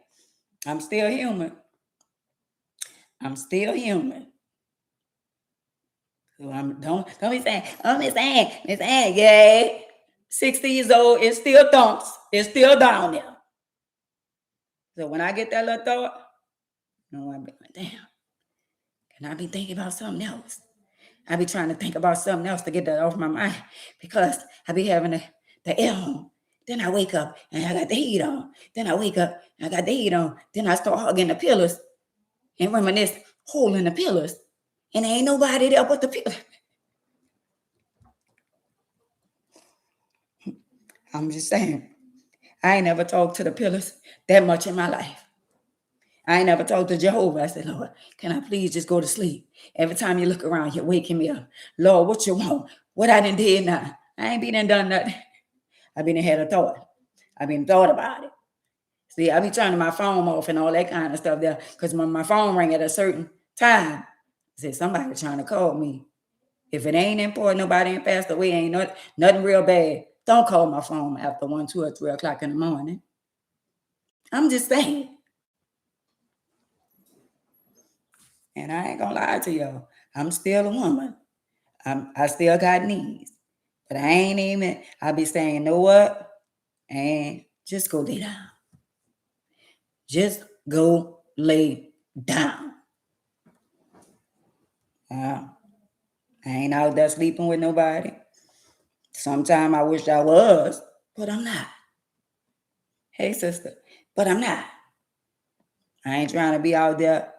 I'm still human. I'm still human. So don't be saying, oh, Miss Ann, yeah, 60 years old, it still thumps. It's still down there. So when I get that little thought, no, I'm like, damn. And I be thinking about something else. I be trying to think about something else to get that off my mind because I be having the air on. Then I wake up and I got the heat on. Then I wake up and I got the heat on. Then I start hugging the pillows and reminisce, holding the pillows. And ain't nobody there but the pillows. I'm just saying, I ain't never talked to the pillars that much in my life. I ain't never talked to Jehovah. I said, Lord, can I please just go to sleep? Every time you look around, you're waking me up. Lord, what you want? What I done did now? I ain't been and done nothing. I been and had a thought. I been thought about it. See, I be turning my phone off and all that kind of stuff there. Because when my phone rang at a certain time, I said, somebody trying to call me. If it ain't important, nobody ain't passed away, ain't nothing real bad, don't call my phone after 1, 2, or 3 o'clock in the morning. I'm just saying. And I ain't gonna lie to y'all. I'm still a woman. I still got needs. But I ain't even, I be saying, you know what? And just go lay down. Just go lay down. I ain't out there sleeping with nobody. Sometimes I wish I was, but I'm not. Hey, sister, but I'm not. I ain't trying to be out there,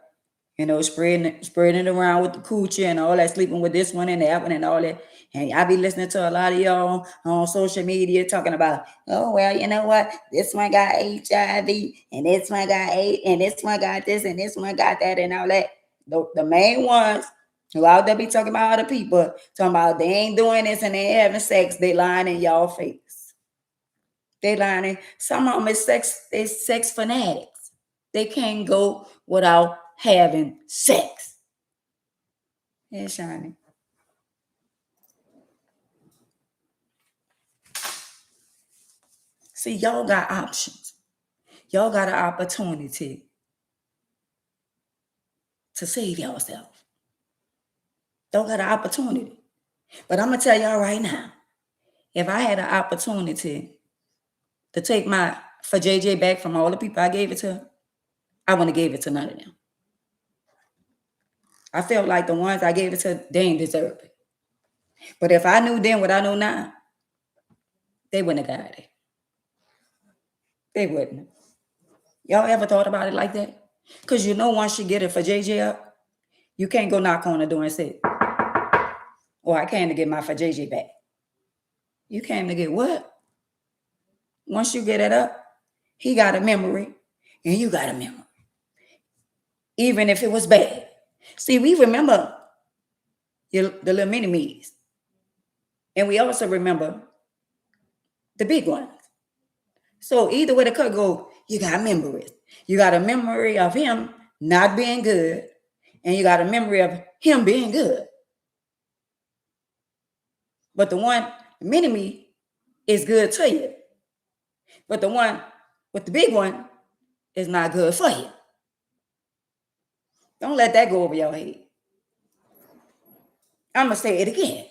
spreading it around with the coochie and all that, sleeping with this one and that one and all that, And I be listening to a lot of y'all on social media talking about, oh, well, you know what? This one got HIV, and this one got AIDS, and this one got this, and this one got that, and all that. The main ones who out there be talking about other people, talking about they ain't doing this and they ain't having sex, they lying in y'all face. They lying. Some of them is sex fanatics. They can't go without having sex. Yeah, Shiny. See, y'all got options. Y'all got an opportunity to save yourself. Y'all got an opportunity. But I'm going to tell y'all right now, if I had an opportunity to take my for JJ back from all the people I gave it to, I wouldn't have gave it to none of them. I felt like the ones I gave it to, they ain't deserve it. But if I knew then what I know now, they wouldn't have got it. They wouldn't. Y'all ever thought about it like that? Because you know once you get it for JJ up, you can't go knock on the door and say, oh, I came to get my for JJ back. You came to get what? Once you get it up, he got a memory and you got a memory. Even if it was bad. See, we remember the little mini-me's. And we also remember the big ones. So either way the cut go, you got memories. You got a memory of him not being good, and you got a memory of him being good. But the one, the mini-me, is good to you. But the one with the big one is not good for you. Don't let that go over your head. I'm going to say it again.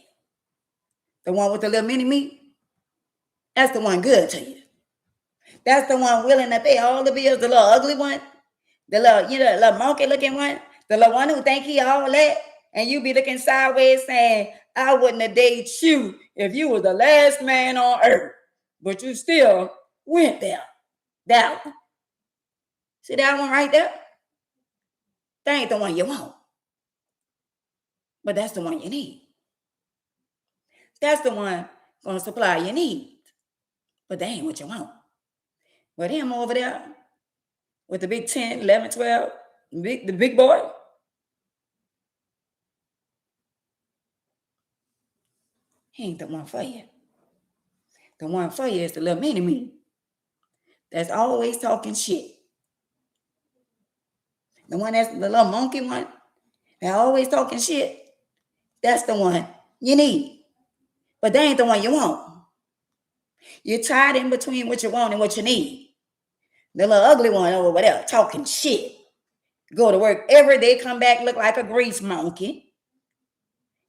The one with the little mini-me, that's the one good to you. That's the one willing to pay all the bills. The little ugly one, the little, the little monkey looking one, the little one who think he all that, and you be looking sideways saying, I wouldn't have dated you if you was the last man on earth. But you still went there. That one. See that one right there? That ain't the one you want. But that's the one you need. That's the one gonna supply your needs. But that ain't what you want. But him over there with the big 10, 11, 12, the big boy, he ain't the one for you. The one for you is the little mini-me that's always talking shit. The one that's the little monkey one that always talking shit, that's the one you need. But that ain't the one you want. You're tied in between what you want and what you need. The little ugly one over there talking shit. Go to work every day, come back, look like a grease monkey.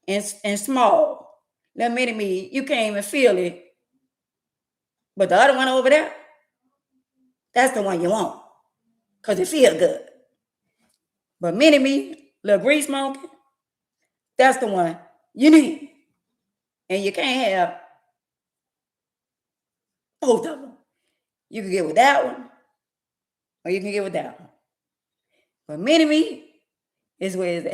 And small. Little mini-me, you can't even feel it. But the other one over there, that's the one you want. Because it feels good. But mini-me, little grease monkey, that's the one you need. And you can't have both of them. You can get with that one, or you can get with that one. But mini-me is where it's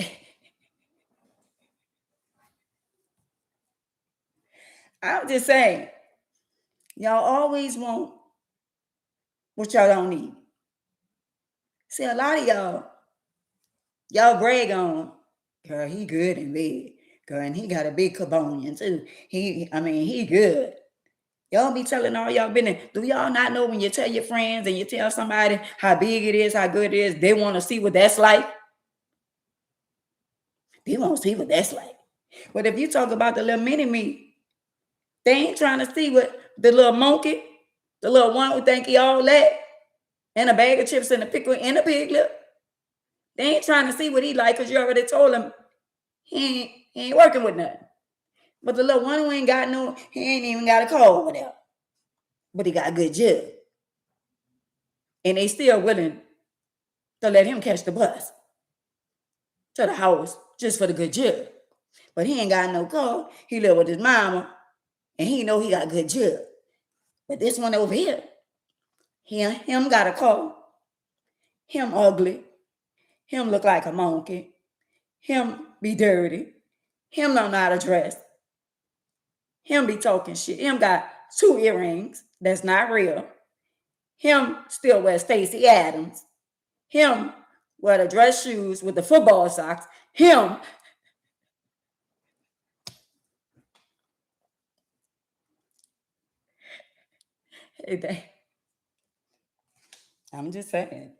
at. I'm just saying, y'all always want what y'all don't need. See, a lot of y'all brag on, girl, he good in bed. Girl, and he got a big cabonian too. He good. Y'all be telling all y'all business. Do y'all not know when you tell your friends and you tell somebody how big it is, how good it is, they want to see what that's like? They want to see what that's like. But if you talk about the little mini-me, they ain't trying to see what the little monkey, the little one who think he all that, and a bag of chips and a pickle and a piglet. They ain't trying to see what he like because you already told him he ain't working with nothing. But the little one who ain't got he ain't even got a call over there. But he got a good job. And they still willing to let him catch the bus to the house just for the good job. But he ain't got no car. He live with his mama, and he know he got a good job. But this one over here, him got a car. Him ugly. Him look like a monkey. Him be dirty. Him don't know how to dress. Him be talking shit. Him got 2 earrings. That's not real. Him still wear Stacey Adams. Him wear the dress shoes with the football socks. Him. I'm just saying.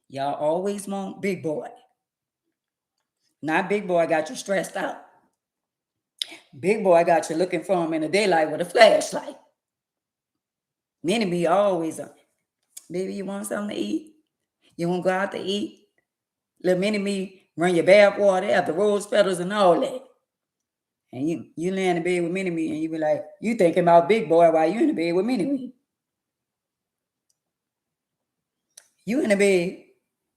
Y'all always want big boy. Not big boy got you stressed out. Big boy got you looking for him in the daylight with a flashlight. Many be always, baby, you want something to eat? You want to go out to eat? Little mini me run your bath water after rose petals and all that. And you lay in the bed with mini me and you be like, you thinking about big boy while you in the bed with mini me. You in the bed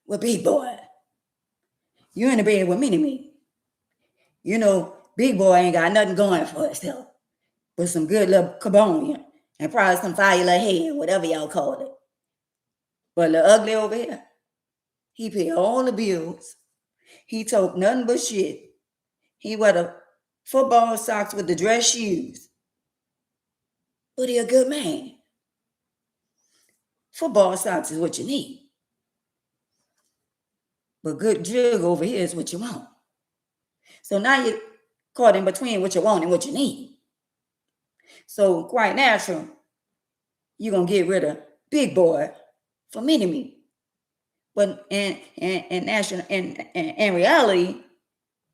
with big boy. You in the bed with mini me. You know, big boy ain't got nothing going for itself. With some good little cabonia and probably some fire little head, whatever y'all call it. But the ugly over here, he pay all the bills. He talk nothing but shit. He wear the football socks with the dress shoes. But he a good man. Football socks is what you need. But good jug over here is what you want. So now you're caught in between what you want and what you need. So quite natural, you're going to get rid of big boy for mini me. But in reality,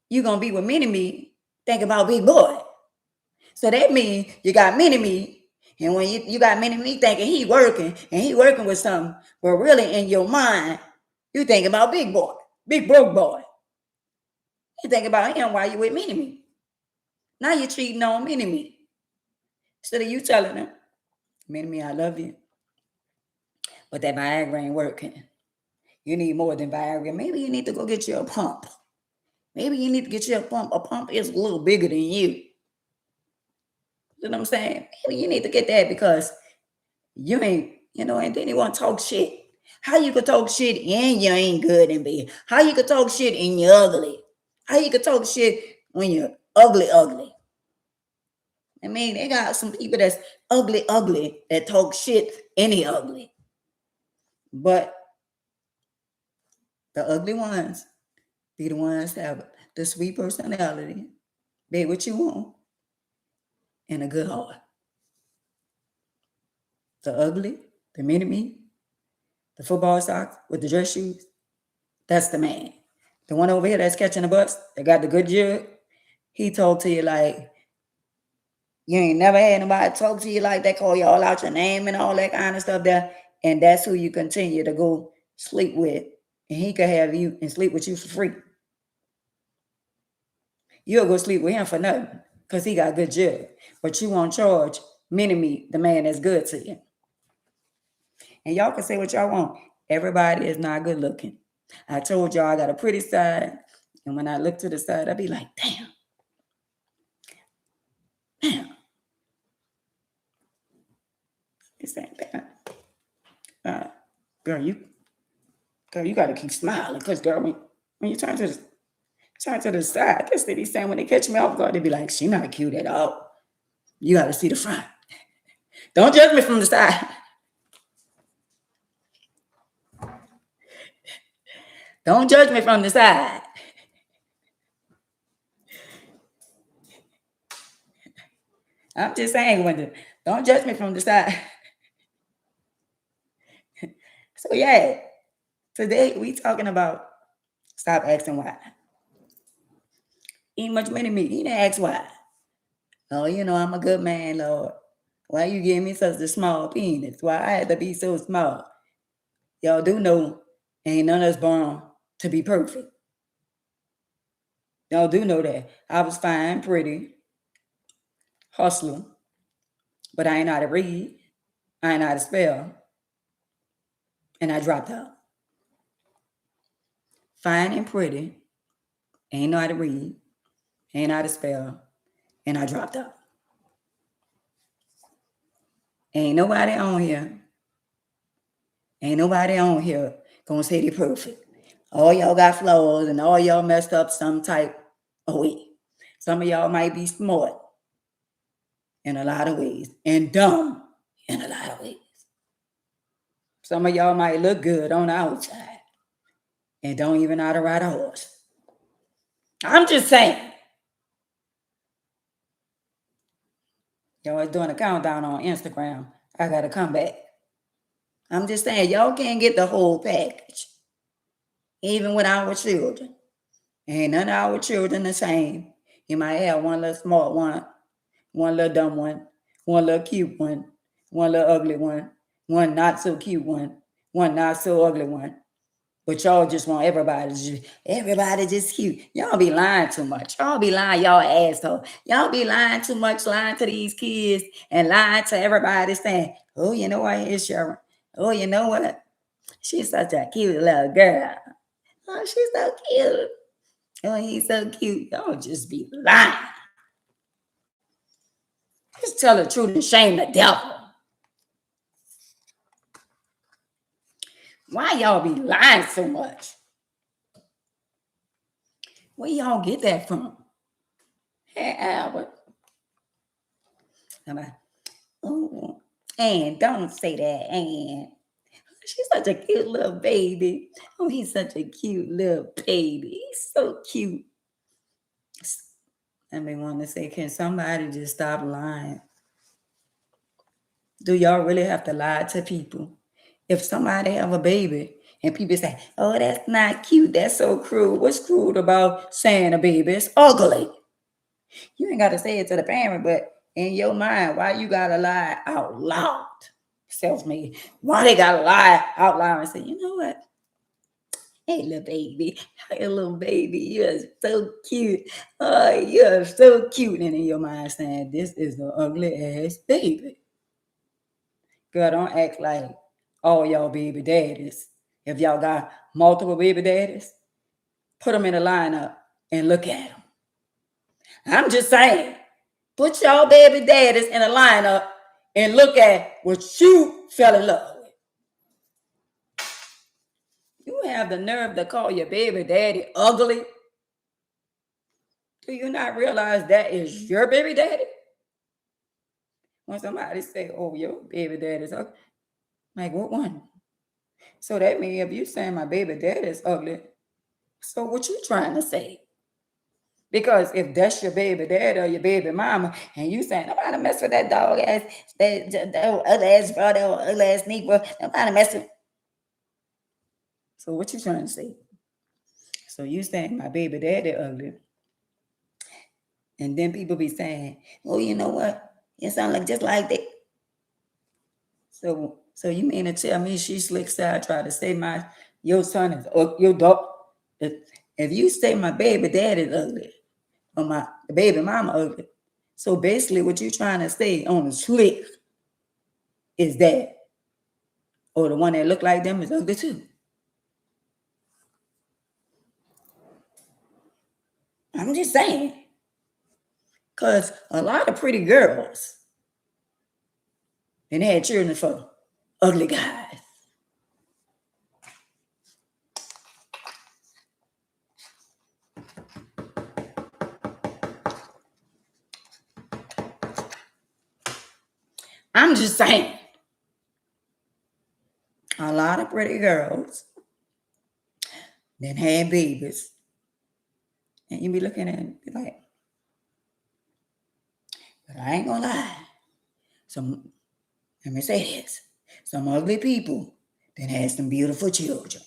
you're going to be with mini me, think about big boy. So that means you got mini me, and when you got mini me thinking he working, and he working with something, but really in your mind, you think about big boy, big broke boy. You think about him while you with mini me. Now you're cheating on mini me. Instead of you telling him, mini me, I love you, but that Viagra ain't working. You need more than Viagra. Maybe you need to go get you a pump. Maybe you need to get you a pump. A pump is a little bigger than you. You know what I'm saying? Maybe you need to get that because you ain't, and then you want to talk shit. How you could talk shit and you ain't good in bed? How you could talk shit and you're ugly? How you could talk shit when you're ugly? I mean, they got some people that's ugly that talk shit and they ugly. But the ugly ones be the ones that have the sweet personality, be what you want, and a good heart. The ugly, the mini me, the football socks with the dress shoes, that's the man. The one over here that's catching the bus, that got the good jug, he talk to you like you ain't never had nobody talk to you like that, call you all out your name and all that kind of stuff there. And that's who you continue to go sleep with. And he could have you and sleep with you for free. You'll go sleep with him for nothing because he got good jug. But you won't charge mini me, the man that's good to you. And y'all can say what y'all want. Everybody is not good looking. I told y'all I got a pretty side. And when I look to the side, I be like, damn. This ain't bad. Girl, you got to keep smiling. Because, girl, when you turn to the side, that's what he's saying. When they catch me off guard, they be like, she not cute at all. You got to see the front. Don't judge me from the side. Don't judge me from the side. I'm just saying, don't judge me from the side. So, yeah, today we talking about stop asking why. Ain't much money me. He didn't ask why. Oh, I'm a good man, Lord. Why you giving me such a small penis? Why I had to be so small? Y'all do know ain't none of us born to be perfect. Y'all do know that. I was fine, pretty, hustling, but I ain't know how to read. I ain't know how to spell. And I dropped out. Fine and pretty, ain't know how to read, ain't know how to spell, and I dropped out. Ain't nobody on here gonna say they perfect. All y'all got flaws and all y'all messed up some type of way. Some of y'all might be smart in a lot of ways and dumb in a lot of ways. Some of y'all might look good on the outside and don't even know how to ride a horse. I'm just saying. Y'all was doing a countdown on Instagram. I got to come back. I'm just saying, y'all can't get the whole package. Even with our children. Ain't none of our children the same. You might have one little smart one little dumb one little cute one little ugly one not so cute one not so ugly one. But y'all just want everybody just cute. Y'all be lying too much. Y'all be lying, y'all asshole. Y'all be lying too much, lying to these kids and lying to everybody saying, oh, you know what, here's Sharon. Oh, you know what? She's such a cute little girl. Oh, she's so cute. Oh, he's so cute. Y'all just be lying. Just tell the truth and shame the devil. Why y'all be lying so much? Where y'all get that from? Hey, Albert. Oh, Ann, don't say that, Ann. She's such a cute little baby. Oh, he's such a cute little baby. He's so cute. And they want to say, can somebody just stop lying? Do y'all really have to lie to people? If somebody have a baby and people say, oh, that's not cute, that's so cruel. What's cruel about saying a baby is ugly? You ain't got to say it to the parent, but in your mind, why you got to lie out loud? Self-made. Why they got to lie out loud and say, you know what? Hey, little baby, you're so cute. Oh, you're so cute. And in your mind saying, this is an ugly ass baby. Girl, don't act like all y'all baby daddies. If y'all got multiple baby daddies, put them in a lineup and look at them. I'm just saying, put y'all baby daddies in a lineup and look at what you fell in love with. You have the nerve to call your baby daddy ugly? Do you not realize that is your baby daddy? When somebody say, oh, your baby daddy's ugly, like, what one? So that means if you saying my baby daddy is ugly, so what you trying to say? Because if that's your baby daddy or your baby mama, and you saying nobody mess with that dog ass, that ugly ass brother or ugly ass Negro, nobody mess with. So what you trying to say? So you saying my baby daddy ugly, and then people be saying, "Oh, you know what? It sound like just like that." So you mean to tell me she slick side try to say your son is your dog? If you say my baby daddy is ugly or my baby mama ugly, so basically what you trying to say on the slick is that, or the one that look like them is ugly too. I'm just saying. Because a lot of pretty girls and had children for ugly guys. I'm just saying. A lot of pretty girls then had babies. And you be looking at it and be like, but I ain't gonna lie. Let me say this. Some ugly people then had some beautiful children.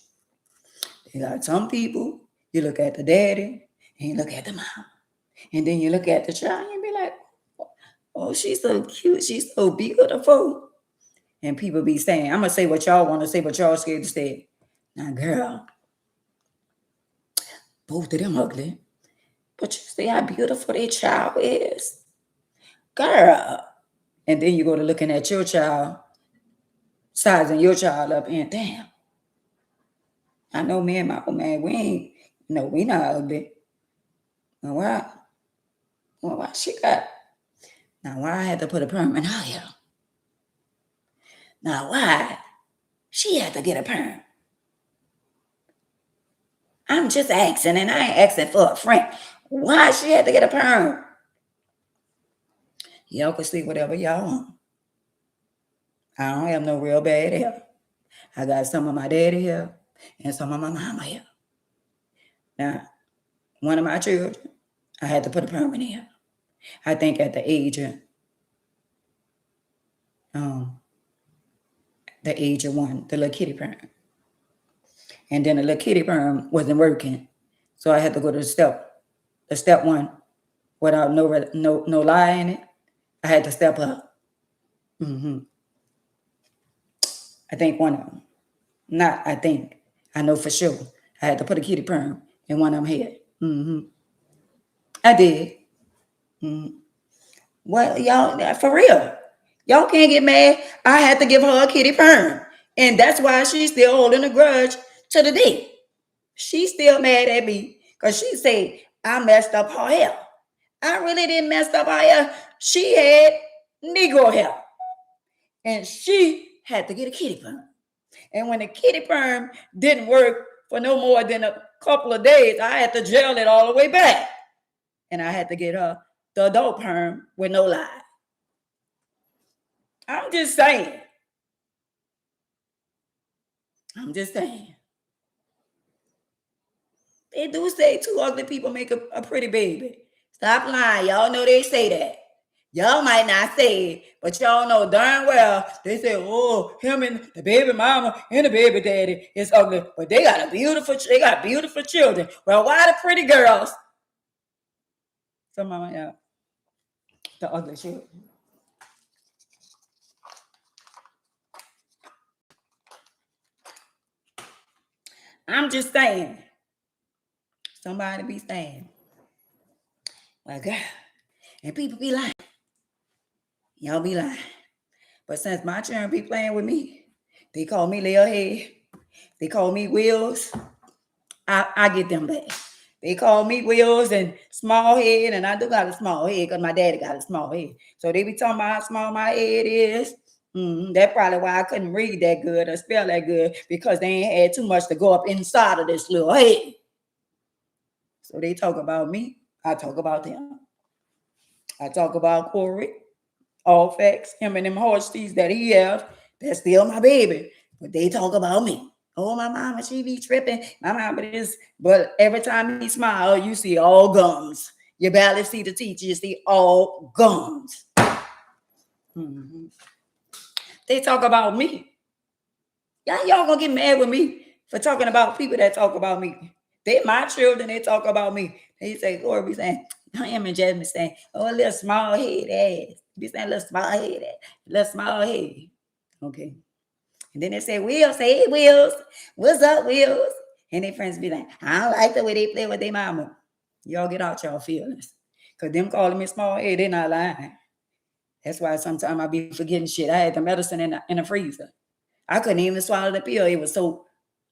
They got some people, you look at the daddy and you look at the mom. And then you look at the child and be like, oh, she's so cute. She's so beautiful. And people be saying, I'm going to say what y'all want to say, but y'all scared to say it. Now, girl, both of them ugly. But you see how beautiful their child is. Girl. And then you go to looking at your child, sizing your child up, and damn. I know me and my old man, we not ugly. Now, why she got? Now, why I had to put a perm in her hair? Now, why she had to get a perm? I'm just asking, and I ain't asking for a friend. Why she had to get a perm? Y'all can see whatever y'all want. I don't have no real bad hair. I got some of my daddy hair and some of my mama hair. Now, one of my children, I had to put a perm in here. I think at the age of one, the little kitty perm. And then the little kitty perm wasn't working. So I had to go to the step one without no lie in it. I had to step up. I think one of them. Not I think. I know for sure. I had to put a kitty perm in one of them head. I did. Well, y'all, for real. Y'all can't get mad. I had to give her a kitty perm. And that's why she's still holding a grudge to the day. She's still mad at me because she said I messed up her hair. I really didn't mess up her hair. She had Negro hair. And she had to get a kitty perm. And when the kitty perm didn't work for no more than a couple of days, I had to gel it all the way back. And I had to get her the adult perm with no lie. I'm just saying. They do say two ugly people make a pretty baby. Stop lying. Y'all know they say that. Y'all might not say it, but y'all know darn well they say, oh, him and the baby mama and the baby daddy is ugly. But they got beautiful children. Well, why the pretty girls? Some mama, yeah. The ugly children. I'm just saying. Somebody be saying, well, girl, and people be lying. Y'all be lying. But since my children be playing with me, they call me Lil Head. They call me Wheels. I get them back. They call me Wheels and small head, and I do got a small head because my daddy got a small head. So they be talking about how small my head is. That's probably why I couldn't read that good or spell that good, because they ain't had too much to go up inside of this little head. So they talk about me. I talk about them. I talk about Corey. All facts. Him and them horse teeth that he have, that's still my baby. But they talk about me. Oh, my mama, she be tripping. My mama is, but every time he smile, you see all gums. You barely see the teeth, you see all gums. They talk about me. Y'all gonna get mad with me for talking about people that talk about me. They my children, they talk about me. They say, Lord, be saying, him and Jasmine saying, oh, a little small head ass. Be saying little small head ass, little small head. Okay. And then they say, Wheels, hey, Wheels, what's up, Wheels? And their friends be like, I don't like the way they play with their mama. Y'all get out y'all feelings. Because them calling me small head, they not lying. That's why sometimes I be forgetting shit. I had the medicine in the freezer. I couldn't even swallow the pill. It was so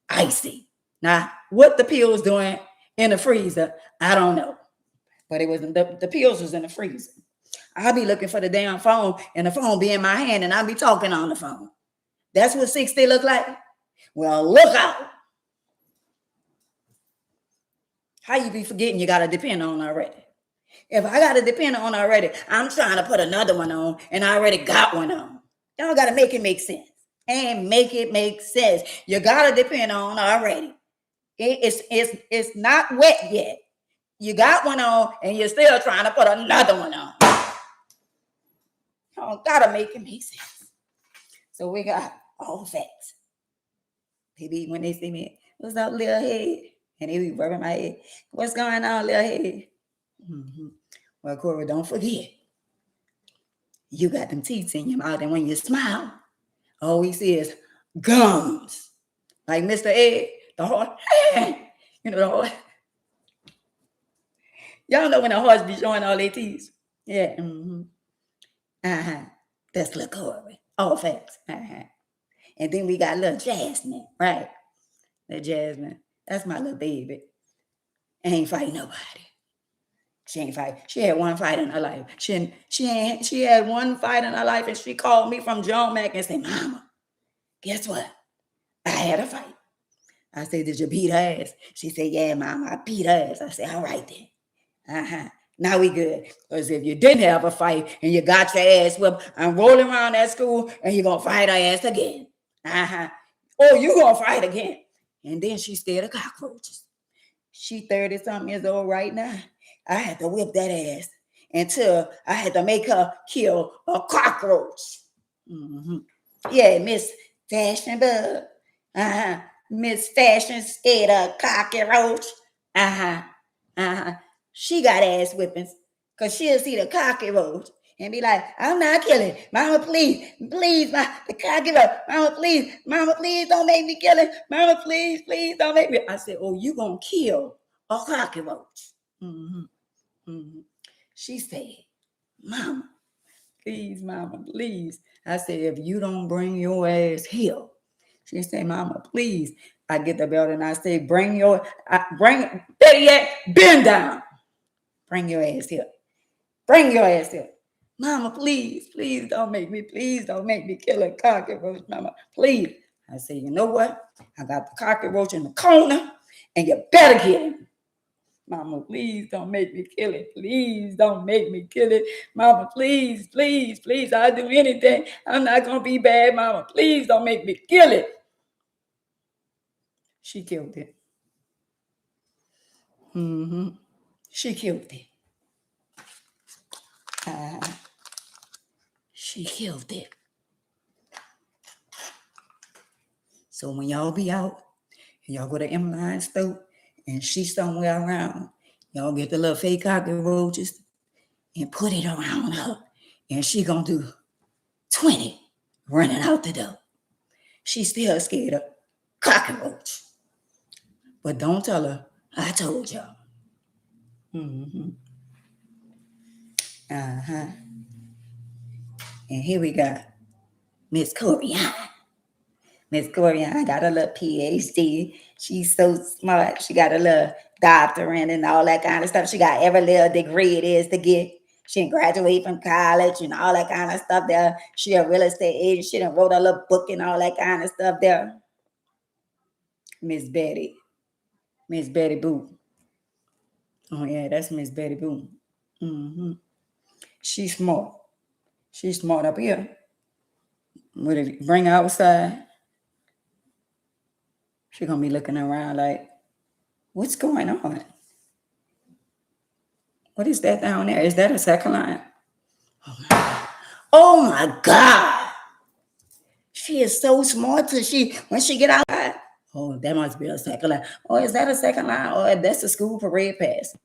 icy. Now, what the pill was doing in the freezer, I don't know. But it was the pills was in the freezer. I'll be looking for the damn phone, and the phone be in my hand, and I'll be talking on the phone. That's what 60 look like? Well, look out. How you be forgetting you got to depend on already? If I got to depend on already, I'm trying to put another one on, and I already got one on. Y'all got to make it make sense. And make it make sense. You got to depend on already. It's not wet yet. You got one on, and you're still trying to put another one on. Y'all got to make it make sense. So we got all facts. Maybe when they see me, what's up, little head? And they be rubbing my head. What's going on, little head? Well, Corey, don't forget. You got them teeth in your mouth, and when you smile, all we see is gums. Like Mr. Ed, the horse. You know, the horse. Y'all know when the horse be showing all their teeth. Yeah. That's little Corey. All facts. And then we got little Jasmine, right? Little Jasmine. That's my little baby. Ain't fighting nobody. She ain't fight. She had one fight in her life. She had one fight in her life, and she called me from John Mack and said, Mama, guess what? I had a fight. I said, did you beat her ass? She said, yeah, Mama, I beat her ass. I said, all right then. Now we good. Because if you didn't have a fight and you got your ass whipped, I'm rolling around that school and you're going to fight her ass again. Oh, you going to fight again. And then she's scared of cockroaches. She 30-something years old right now. I had to whip that ass until I had to make her kill a cockroach. Yeah, Miss Fashion Bug. Miss Fashion scared of cockroach. She got ass whippings because she'll see the cockroach and be like, I'm not killing. Mama, please, the cockroach. Mama, please don't make me kill it. Mama, please don't make me. I said, oh, you gonna kill a cockroach. She said, Mama, please. I said, if you don't bring your ass here. She said, Mama, please. I get the belt and I say, bend down. Bring your ass here. Mama, please don't make me kill a cockroach, Mama, please. I say, you know what? I got the cockroach in the corner and you better get him. Mama, please don't make me kill it. Please don't make me kill it. Mama, please. I'll do anything. I'm not going to be bad, Mama. Please don't make me kill it. She killed it. She killed it. She killed it. So when y'all be out, and y'all go to Emmeline store, and she's somewhere around, y'all get the little fake cockroaches and put it around her. And she gonna do 20 running out the door. She's still scared of cockroach. But don't tell her I told y'all. And here we got Miss Corian. Miss Corian got a little PhD. She's so smart. She got a little doctorate and all that kind of stuff. She got every little degree it is to get. She didn't graduate from college and all that kind of stuff there. She a real estate agent. She done wrote a little book and all that kind of stuff there. Miss Betty Boo. Oh yeah, that's Miss Betty Boo. She's smart. She's smart up here. But if you bring her outside, she's gonna be looking around like, what's going on? What is that down there? Is that a second line? Oh my God. She is so smart when she get outside. Oh, that must be a second line. Oh, is that a second line? Oh, that's a school parade pass.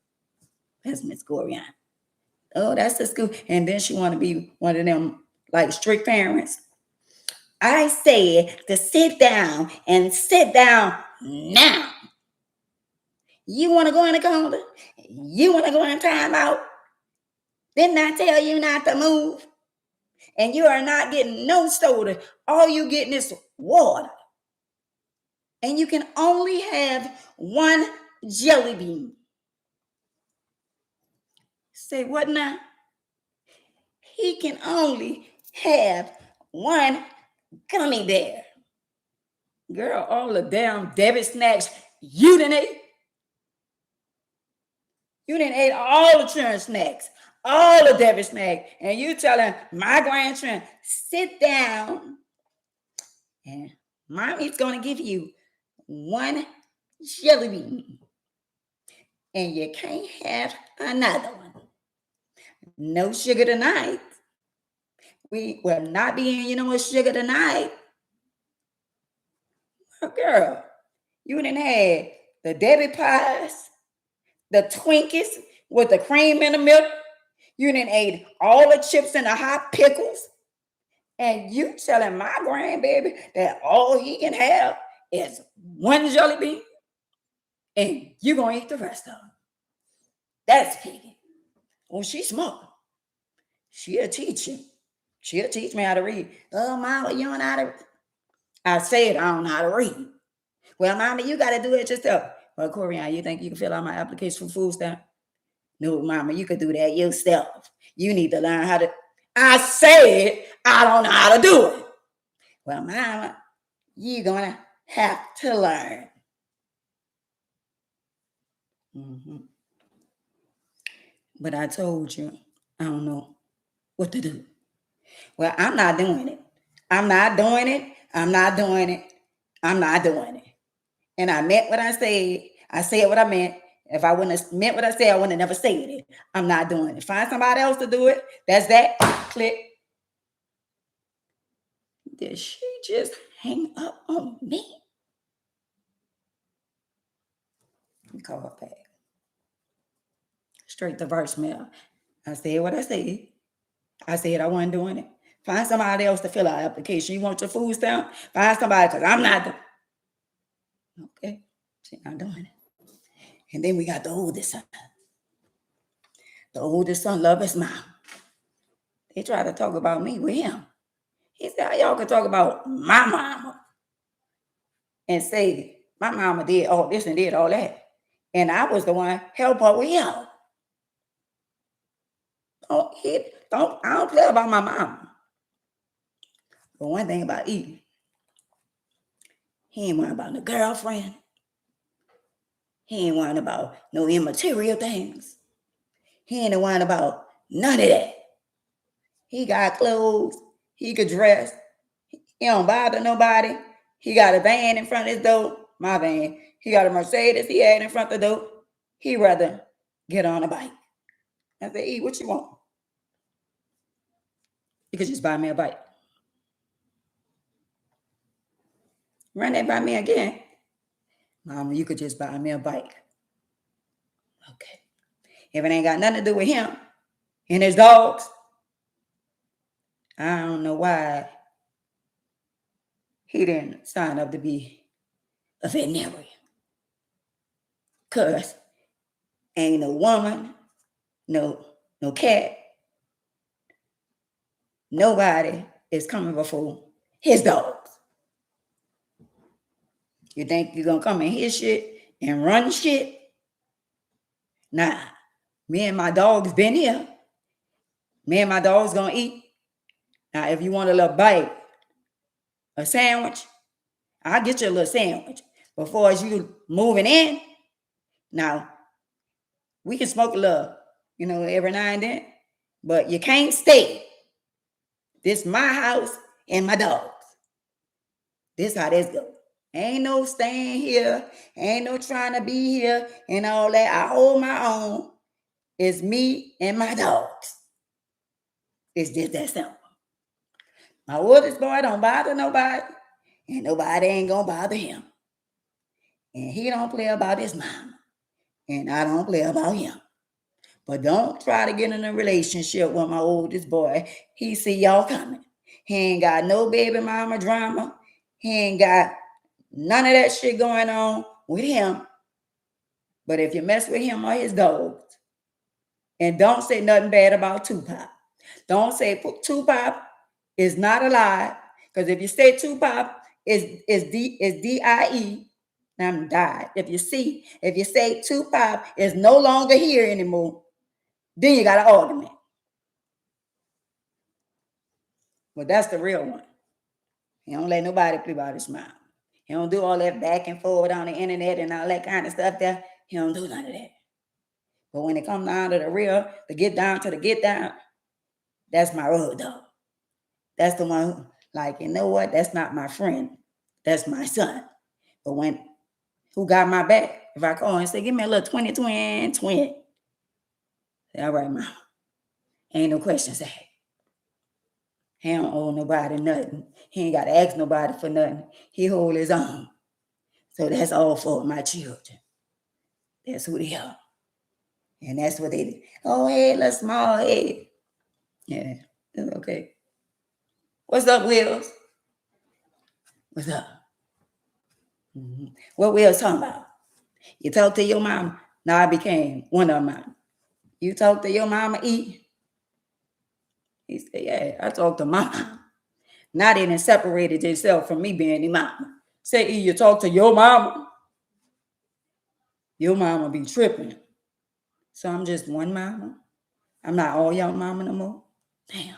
That's Miss Corian. Oh, that's the school. And then she want to be one of them like strict parents. I said to sit down now. You want to go in the corner? You want to go in timeout? Didn't I tell you not to move? And you are not getting no soda. All you getting is water. And you can only have one jelly bean. Say what now? He can only have one gummy bear. Girl, all the damn Debbie snacks you done ate. You done ate all the children's snacks, all the Debbie snacks, and you telling my grandchildren, sit down, and mommy's gonna give you one jelly bean, and you can't have another one. No sugar tonight. We will not be in, with sugar tonight. Girl, you done had the Debbie pies, the Twinkies with the cream in the middle. You done ate all the chips and the hot pickles. And you telling my grandbaby that all he can have is one jelly bean and you gonna eat the rest of them. That's piggy. Well, she's smart. She'll teach you. She'll teach me how to read. Oh, Mama, you don't know how to read. I said I don't know how to read. Well, Mama, you got to do it yourself. Well, Corian, you think you can fill out my application for food stamp? No, Mama, you could do that yourself. You need to learn how to. I said I don't know how to do it. Well, Mama, you're going to have to learn. But I told you, I don't know what to do. Well, I'm not doing it. I'm not doing it. I'm not doing it. I'm not doing it. And I meant what I said. I said what I meant. If I wouldn't have meant what I said, I wouldn't have never said it. I'm not doing it. Find somebody else to do it. That's that. Click. Did she just hang up on me? Let me call her back. Straight to voicemail. I said what I said. I said I wasn't doing it. Find somebody else to fill out an application. You want your food stamp? Find somebody, because I'm not doing it. Okay. She's not doing it. And then we got the oldest son. The oldest son loves his mom. They try to talk about me with him. He said, how y'all can talk about my mama and say my mama did all this and did all that. And I was the one help her with him. I don't play about my mama. But one thing about Eden, he ain't worrying about no girlfriend. He ain't worrying about no immaterial things. He ain't worrying about none of that. He got clothes. He could dress. He don't bother nobody. He got a van in front of his door. My van. He got a Mercedes he had in front of the door. He rather get on a bike. I said, E, what you want? You could just buy me a bike. Run that by me again. Mama, you could just buy me a bike. Okay. If it ain't got nothing to do with him and his dogs, I don't know why he didn't sign up to be a veterinarian. Because ain't no woman, no cat, nobody is coming before his dogs. You think you're going to come in his shit and run shit? Nah. Me and my dogs been here. Me and my dogs going to eat. Now, if you want a little bite, a sandwich, I'll get you a little sandwich. Before as you moving in, now, we can smoke a little, every now and then, but you can't stay. This my house and my dogs. This how this go. Ain't no staying here. Ain't no trying to be here and all that. I hold my own. It's me and my dogs. It's just that simple. My oldest boy don't bother nobody, and nobody ain't gonna bother him. And he don't play about his mama, and I don't play about him. But don't try to get in a relationship with my oldest boy. He see y'all coming. He ain't got no baby mama drama. He ain't got none of that shit going on with him. But if you mess with him or his dogs, and don't say nothing bad about Tupac. Don't say Tupac is not alive. Because if you say Tupac is D-I-E, I'm died. If you say Tupac is no longer here anymore, then you got an argument. But that's the real one. He don't let nobody play about his mouth. He don't do all that back and forth on the internet and all that kind of stuff there. He don't do none of that. But when it comes down to the real, to get down to the get down, that's my road dog. That's the one who, like, you know what? That's not my friend. That's my son. But who got my back? If I call and say, give me a little 20 twin. Say, all right, mom. Ain't no questions asked. He don't owe nobody nothing. He ain't got to ask nobody for nothing. He hold his own. So that's all for my children. That's who they are. And that's what they do. Oh, hey, little small head. Yeah, okay. What's up, Wills? What's up? Mm-hmm. What Wills talking about? You talk to your mama. Now I became one of mine. You talk to your mama, E? He said, yeah, I talk to my mama. Now they done separated themselves from me being the mama. Say, E, you talk to your mama. Your mama be tripping. So I'm just one mama. I'm not all y'all mama no more. Damn.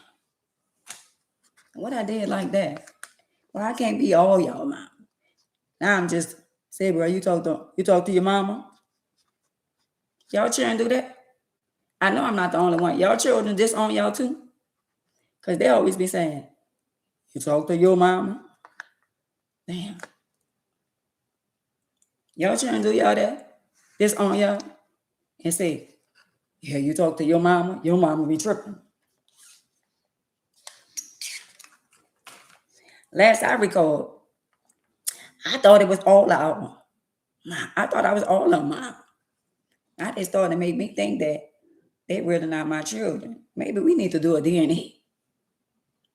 What I did like that? Well, I can't be all y'all mama. Now I'm just, say, bro, you talk to your mama? Y'all children do that? I know I'm not the only one. Y'all children disown y'all too. Because they always be saying, you talk to your mama. Damn. Y'all children do y'all that? Disown y'all? And say, yeah, you talk to your mama be tripping. Last I recall, I thought it was all our. I thought I was all of mine. I just thought it made me think that they really not my children. Maybe we need to do a DNA.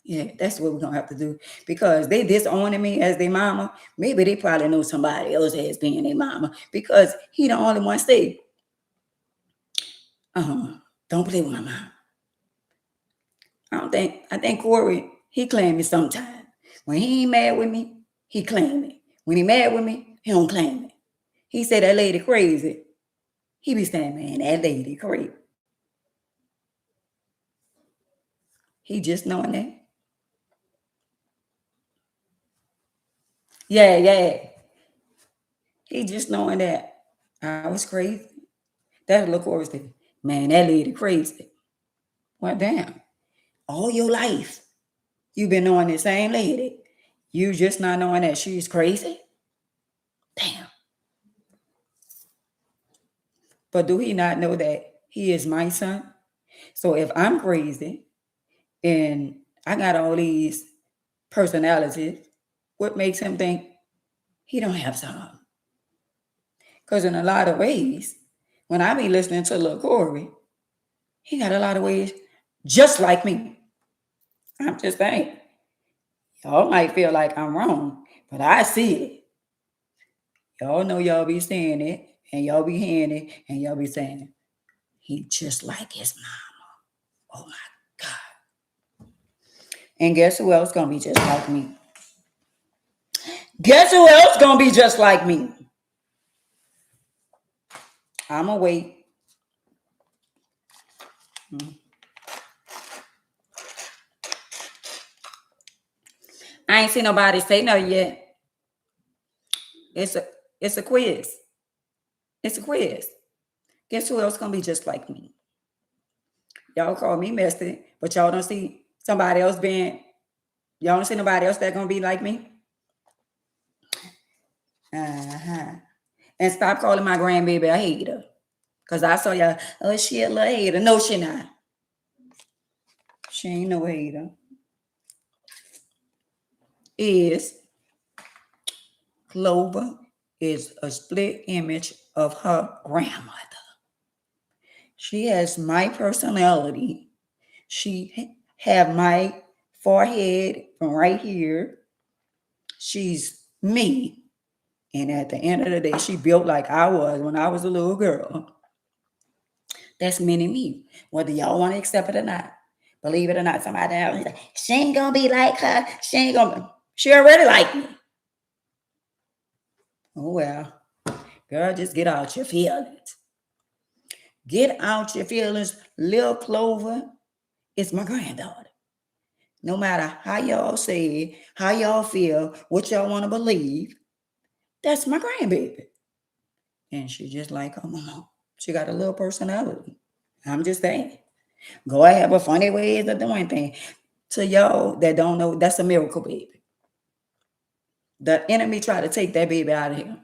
Yeah, that's what we're gonna have to do because they disowning me as their mama. Maybe they probably know somebody else as being their mama because he the only one say, don't play with my mom. I think Corey, he claimed me sometime. When he ain't mad with me, he claim me. When he mad with me, he don't claim me. He said that lady crazy. He be saying, man, that lady crazy. He just knowing that. Yeah. He just knowing that I was crazy. That's what Corey said. Man, that lady crazy. Well, damn. All your life, you've been knowing the same lady. You just not knowing that she's crazy? Damn. But do he not know that he is my son? So if I'm crazy and I got all these personalities, what makes him think he don't have some? Because in a lot of ways, when I be listening to Lil Corey, he got a lot of ways just like me. I'm just saying. Y'all might feel like I'm wrong, but I see it. Y'all know y'all be saying it, and y'all be hearing it, and y'all be saying, he just like his mama. Oh my God. And guess who else gonna be just like me? Guess who else gonna be just like me? I'ma wait. I ain't seen nobody say no yet. It's a quiz. It's a quiz. Guess who else gonna be just like me? Y'all call me messy, but y'all don't see somebody else being. Y'all don't see nobody else that gonna be like me. And stop calling my grandbaby a hater, cause I saw y'all. Oh, she a little hater. No, she not. She ain't no hater. Clover is a split image of her grandmother. She has my personality. She have my forehead from right here. She's me. And at the end of the day, she built like I was when I was a little girl. That's mini me. Whether y'all want to accept it or not. Believe it or not, somebody else is like, she ain't gonna be like her. She already like me. Oh well. Girl, just get out your feelings. Get out your feelings. Lil Clover is my granddaughter. No matter how y'all say it, how y'all feel, what y'all want to believe, that's my grandbaby. And she just like her mom. She got a little personality. I'm just saying. Go ahead, have a funny ways of doing things. To y'all that don't know, that's a miracle baby. The enemy tried to take that baby out of him.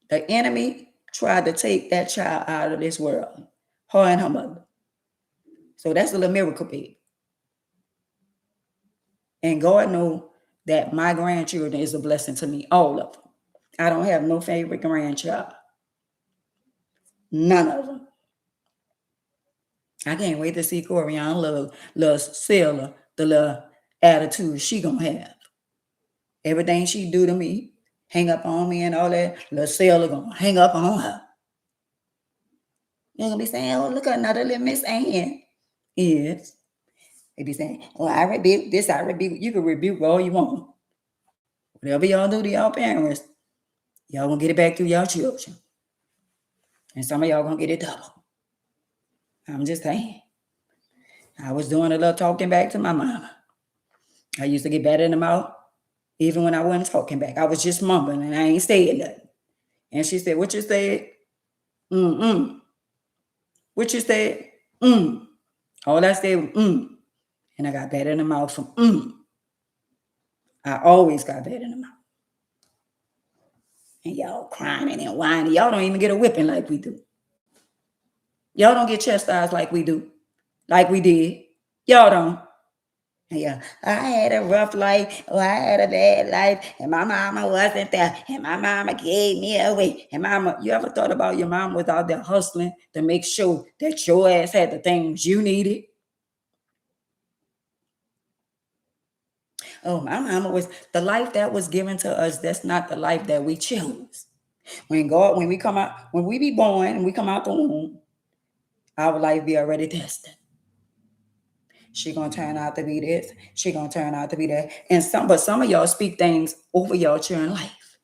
The enemy tried to take that child out of this world. Her and her mother. So that's a little miracle baby. And God knows that my grandchildren is a blessing to me, all of them. I don't have no favorite grandchild. None of them. I can't wait to see Corianne, little Sailor, the little attitude she gonna have. Everything she do to me, hang up on me and all that, little Sailor gonna hang up on her. You're gonna be saying, oh, look at another little Miss Ann. Yes. They be saying, oh, I rebuke this, I rebuke. You can rebuke all you want. Whatever y'all do to y'all parents, y'all gonna get it back through y'all children. And some of y'all gonna get it double. I'm just saying. I was doing a little talking back to my mama. I used to get better in the mouth, even when I wasn't talking back. I was just mumbling and I ain't saying nothing. And she said, what you said? What you said? All I said was and I got bad in the mouth from I always got bad in the mouth. And y'all crying and whining. Y'all don't even get a whipping like we do. Y'all don't get chastised like we do, like we did. Y'all don't. Yeah, I had a rough life, or I had a bad life, and my mama wasn't there, and my mama gave me away. And mama, you ever thought about your mom was out there hustling to make sure that your ass had the things you needed? Oh, my mama was the life that was given to us. That's not the life that we chose. When we be born and we come out the womb, our life be already tested. She gonna turn out to be this. She gonna turn out to be that. And some of y'all speak things over your children life.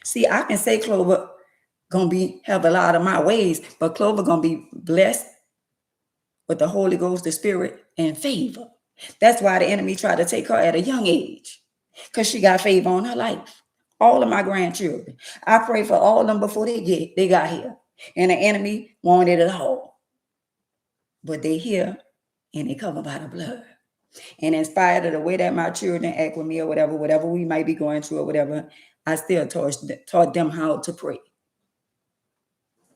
See, I can say Clover gonna have a lot of my ways, but Clover gonna be blessed with the Holy Ghost, the Spirit, and favor. That's why the enemy tried to take her at a young age, because she got favor on her life. All of my grandchildren, I pray for all of them before they got here, and the enemy wanted it all, but they here and they covered by the blood. And in spite of the way that my children act with me or whatever we might be going through or whatever, I still taught them how to pray.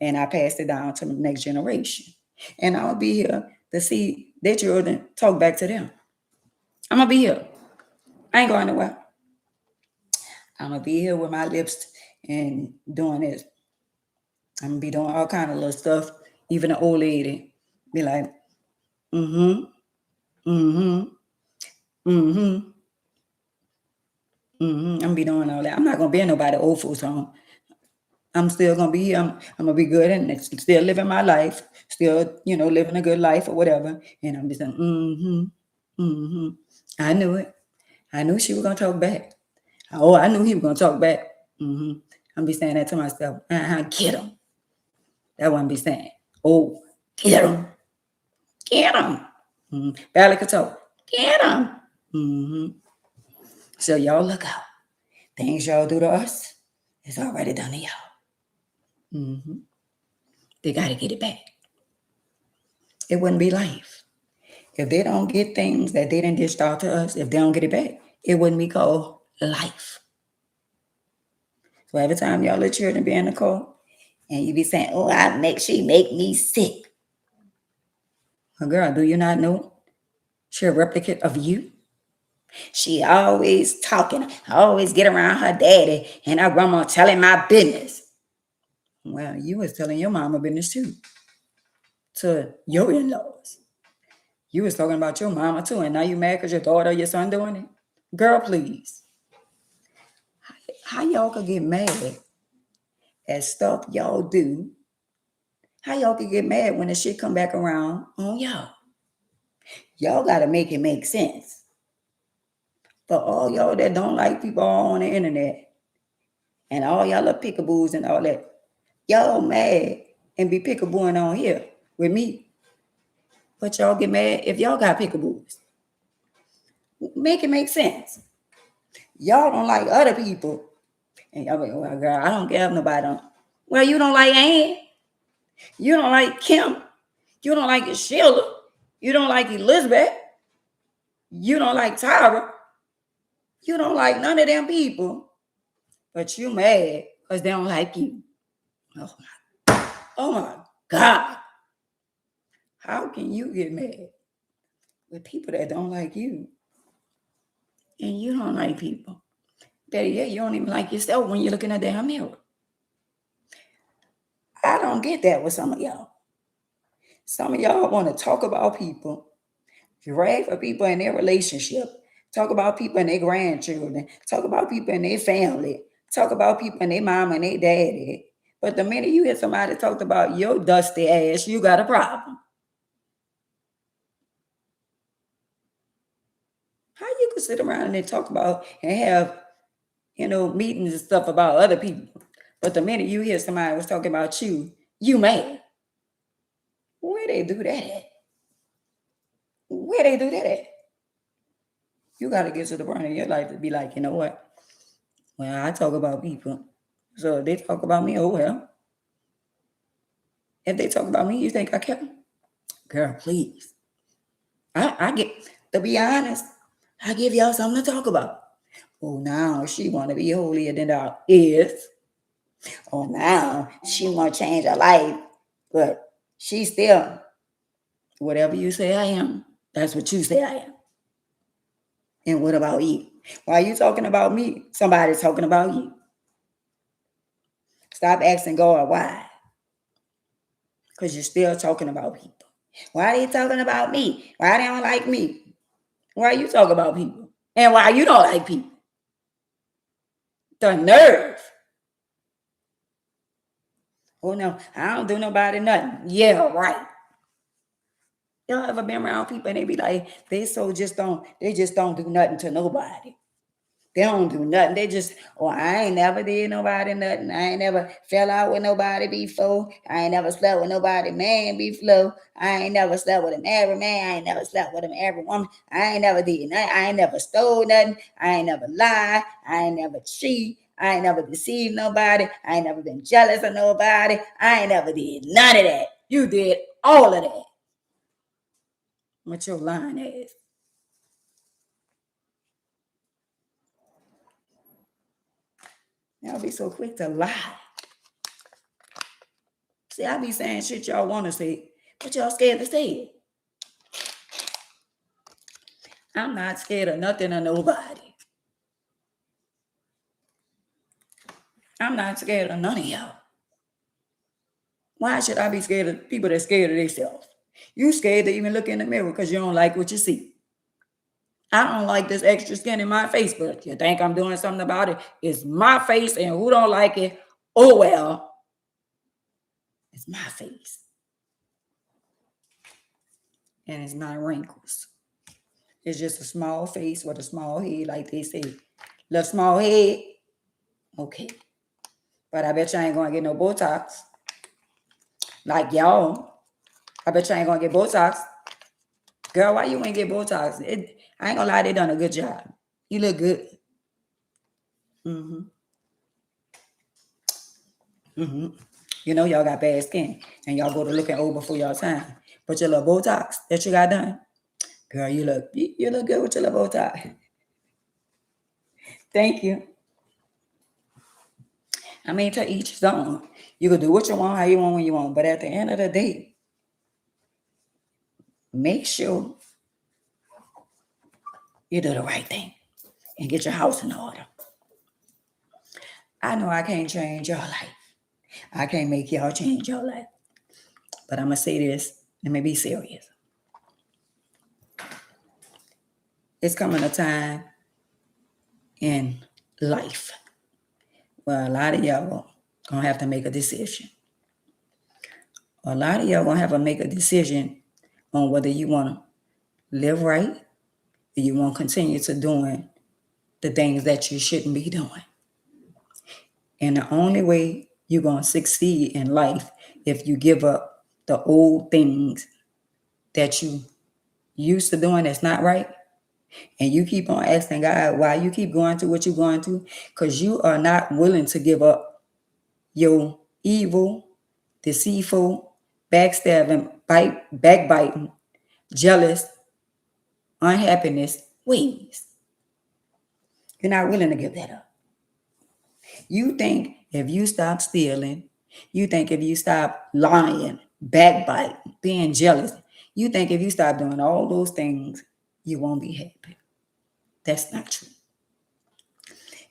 And I passed it down to the next generation. And I'll be here to see their children talk back to them. I'm going to be here. I ain't going nowhere. I'm going to be here with my lips and doing this. I'm going to be doing all kind of little stuff. Even an old lady be like, I'm gonna be doing all that. I'm not gonna be in nobody old folks home. I'm still gonna be here. I'm gonna be good and still living my life, still, living a good life or whatever. And I'm just saying, I knew it. I knew she was gonna talk back. Oh, I knew he was gonna talk back. I'm be saying that to myself. Get him. That's what I'm be saying. Oh, get him. Get him. Barely could talk. Get him. So y'all look out. Things y'all do to us, it's already done to y'all. They got to get it back. It wouldn't be life. If they don't get things that they didn't dish out to us, if they don't get it back, it wouldn't be called life. So every time y'all let children be in the car and you be saying, oh, she make me sick. Well, girl, do you not know she a replicate of you? She always talking. I always get around her daddy and her grandma telling my business. Well, you was telling your mama business too. To your in-laws. You was talking about your mama too, and now you mad because your daughter or your son doing it? Girl, please. How y'all could get mad at stuff y'all do? How y'all could get mad when the shit come back around on y'all? Y'all got to make it make sense. For all y'all that don't like people on the internet, and all y'all are pickaboos and all that, y'all mad and be pickabooing on here with me. But y'all get mad if y'all got pickaboos. Make it make sense. Y'all don't like other people. And y'all like, well, girl, I don't care if nobody don't. Well, you don't like Ann. You don't like Kim. You don't like Sheila. You don't like Elizabeth. You don't like Tyra. You don't like none of them people. But you mad because they don't like you. Oh my God. How can you get mad with people that don't like you? And you don't like people. Better yet, you don't even like yourself when you're looking in the damn mirror. I don't get that with some of y'all. Some of y'all want to talk about people, drag for people in their relationship, talk about people and their grandchildren, talk about people in their family, talk about people and their mama and their daddy. But the minute you hear somebody talk about your dusty ass, you got a problem. How you can sit around and talk about and have, meetings and stuff about other people, but the minute you hear somebody was talking about you, you mad. Where they do that at? Where they do that at? You got to get to the point in your life to be like, you know what? Well, I talk about people. So if they talk about me, oh well. If they talk about me, you think I care? Girl, please. I get, to be honest, I give y'all something to talk about. Oh, now she want to be holier than thou is. Oh, now she want to change her life. But she still, whatever you say I am, that's what you say I am. And what about you? Why are you talking about me? Somebody's talking about you. Stop asking God why. Because you're still talking about people. Why are they talking about me? Why they don't like me? Why you talk about people? And why you don't like people? The nerve. Oh no, I don't do nobody nothing. Yeah, right. Y'all ever been around people and they be like, they just don't do nothing to nobody. They don't do nothing. They just, oh, I ain't never did nobody nothing. I ain't never fell out with nobody before. I ain't never slept with nobody man before. I ain't never slept with a married man. I ain't never slept with a married woman. I ain't never did nothing. I ain't never stole nothing. I ain't never lied. I ain't never cheat. I ain't never deceived nobody. I ain't never been jealous of nobody. I ain't never did none of that. You did all of that. What your line is. Y'all be so quick to lie. See, I be saying shit y'all want to say, but y'all scared to say it. I'm not scared of nothing or nobody. I'm not scared of none of y'all. Why should I be scared of people that scared of themselves? You scared to even look in the mirror because you don't like what you see. I don't like this extra skin in my face, but you think I'm doing something about it? It's my face, and who don't like it? Oh well. It's my face. And it's not wrinkles. It's just a small face with a small head, like they say. Little small head, okay. But I bet you ain't gonna get no Botox. Like y'all. I bet you ain't gonna get Botox. Girl, why you ain't get Botox? I ain't gonna lie, they done a good job. You look good. Mm-hmm. Mm-hmm. You know y'all got bad skin, and y'all go to looking old before y'all time. But your little Botox that you got done, girl, you look good with your little Botox. Thank you. I mean, to each his own. You can do what you want, how you want, when you want. But at the end of the day, make sure you do the right thing and get your house in order. I know I can't change your life. I can't make y'all change your life. But I'm going to say this. Let me be serious. It's coming a time in life where a lot of y'all going to have to make a decision. A lot of y'all going to have to make a decision on whether you want to live right or you want to continue to doing the things that you shouldn't be doing. And the only way you're going to succeed in life if you give up the old things that you used to doing that's not right, and you keep on asking God why you keep going through what you're going through, because you are not willing to give up your evil, deceitful, backstabbing, backbiting, jealous, unhappiness ways. You're not willing to give that up. You think if you stop stealing, you think if you stop lying, backbiting, being jealous, you think if you stop doing all those things, you won't be happy. That's not true.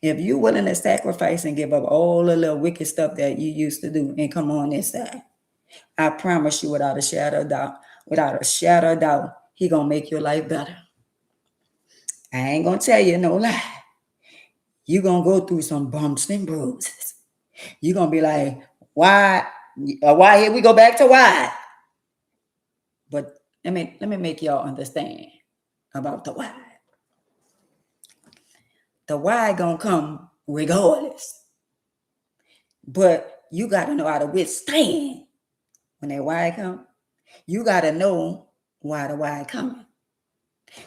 If you're willing to sacrifice and give up all the little wicked stuff that you used to do and come on this side, I promise you without a shadow of doubt, he gonna make your life better. I ain't gonna tell you no lie. You're gonna go through some bumps and bruises. You're gonna be like, why here we go back to why? But let me make y'all understand about the why. The why gonna come regardless. But you gotta know how to withstand when that why come. You gotta know why the why coming.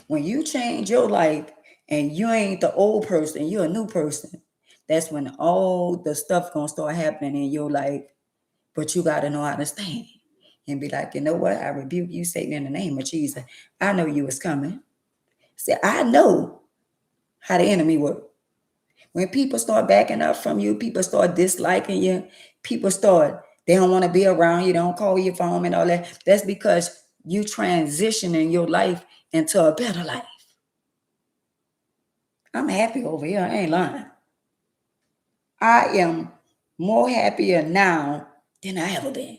When you change your life and you ain't the old person, you're a new person, that's when all the stuff gonna start happening in your life But you got to know how to stand and be like, you know what? I rebuke you, Satan, in the name of Jesus. I know you was coming. See, I know how the enemy works. When people start backing up from you, people start disliking you, people start, they don't want to be around you, they don't call your phone and all that. That's because you transitioning your life into a better life. I'm happy over here. I ain't lying. I am more happier now than I ever been.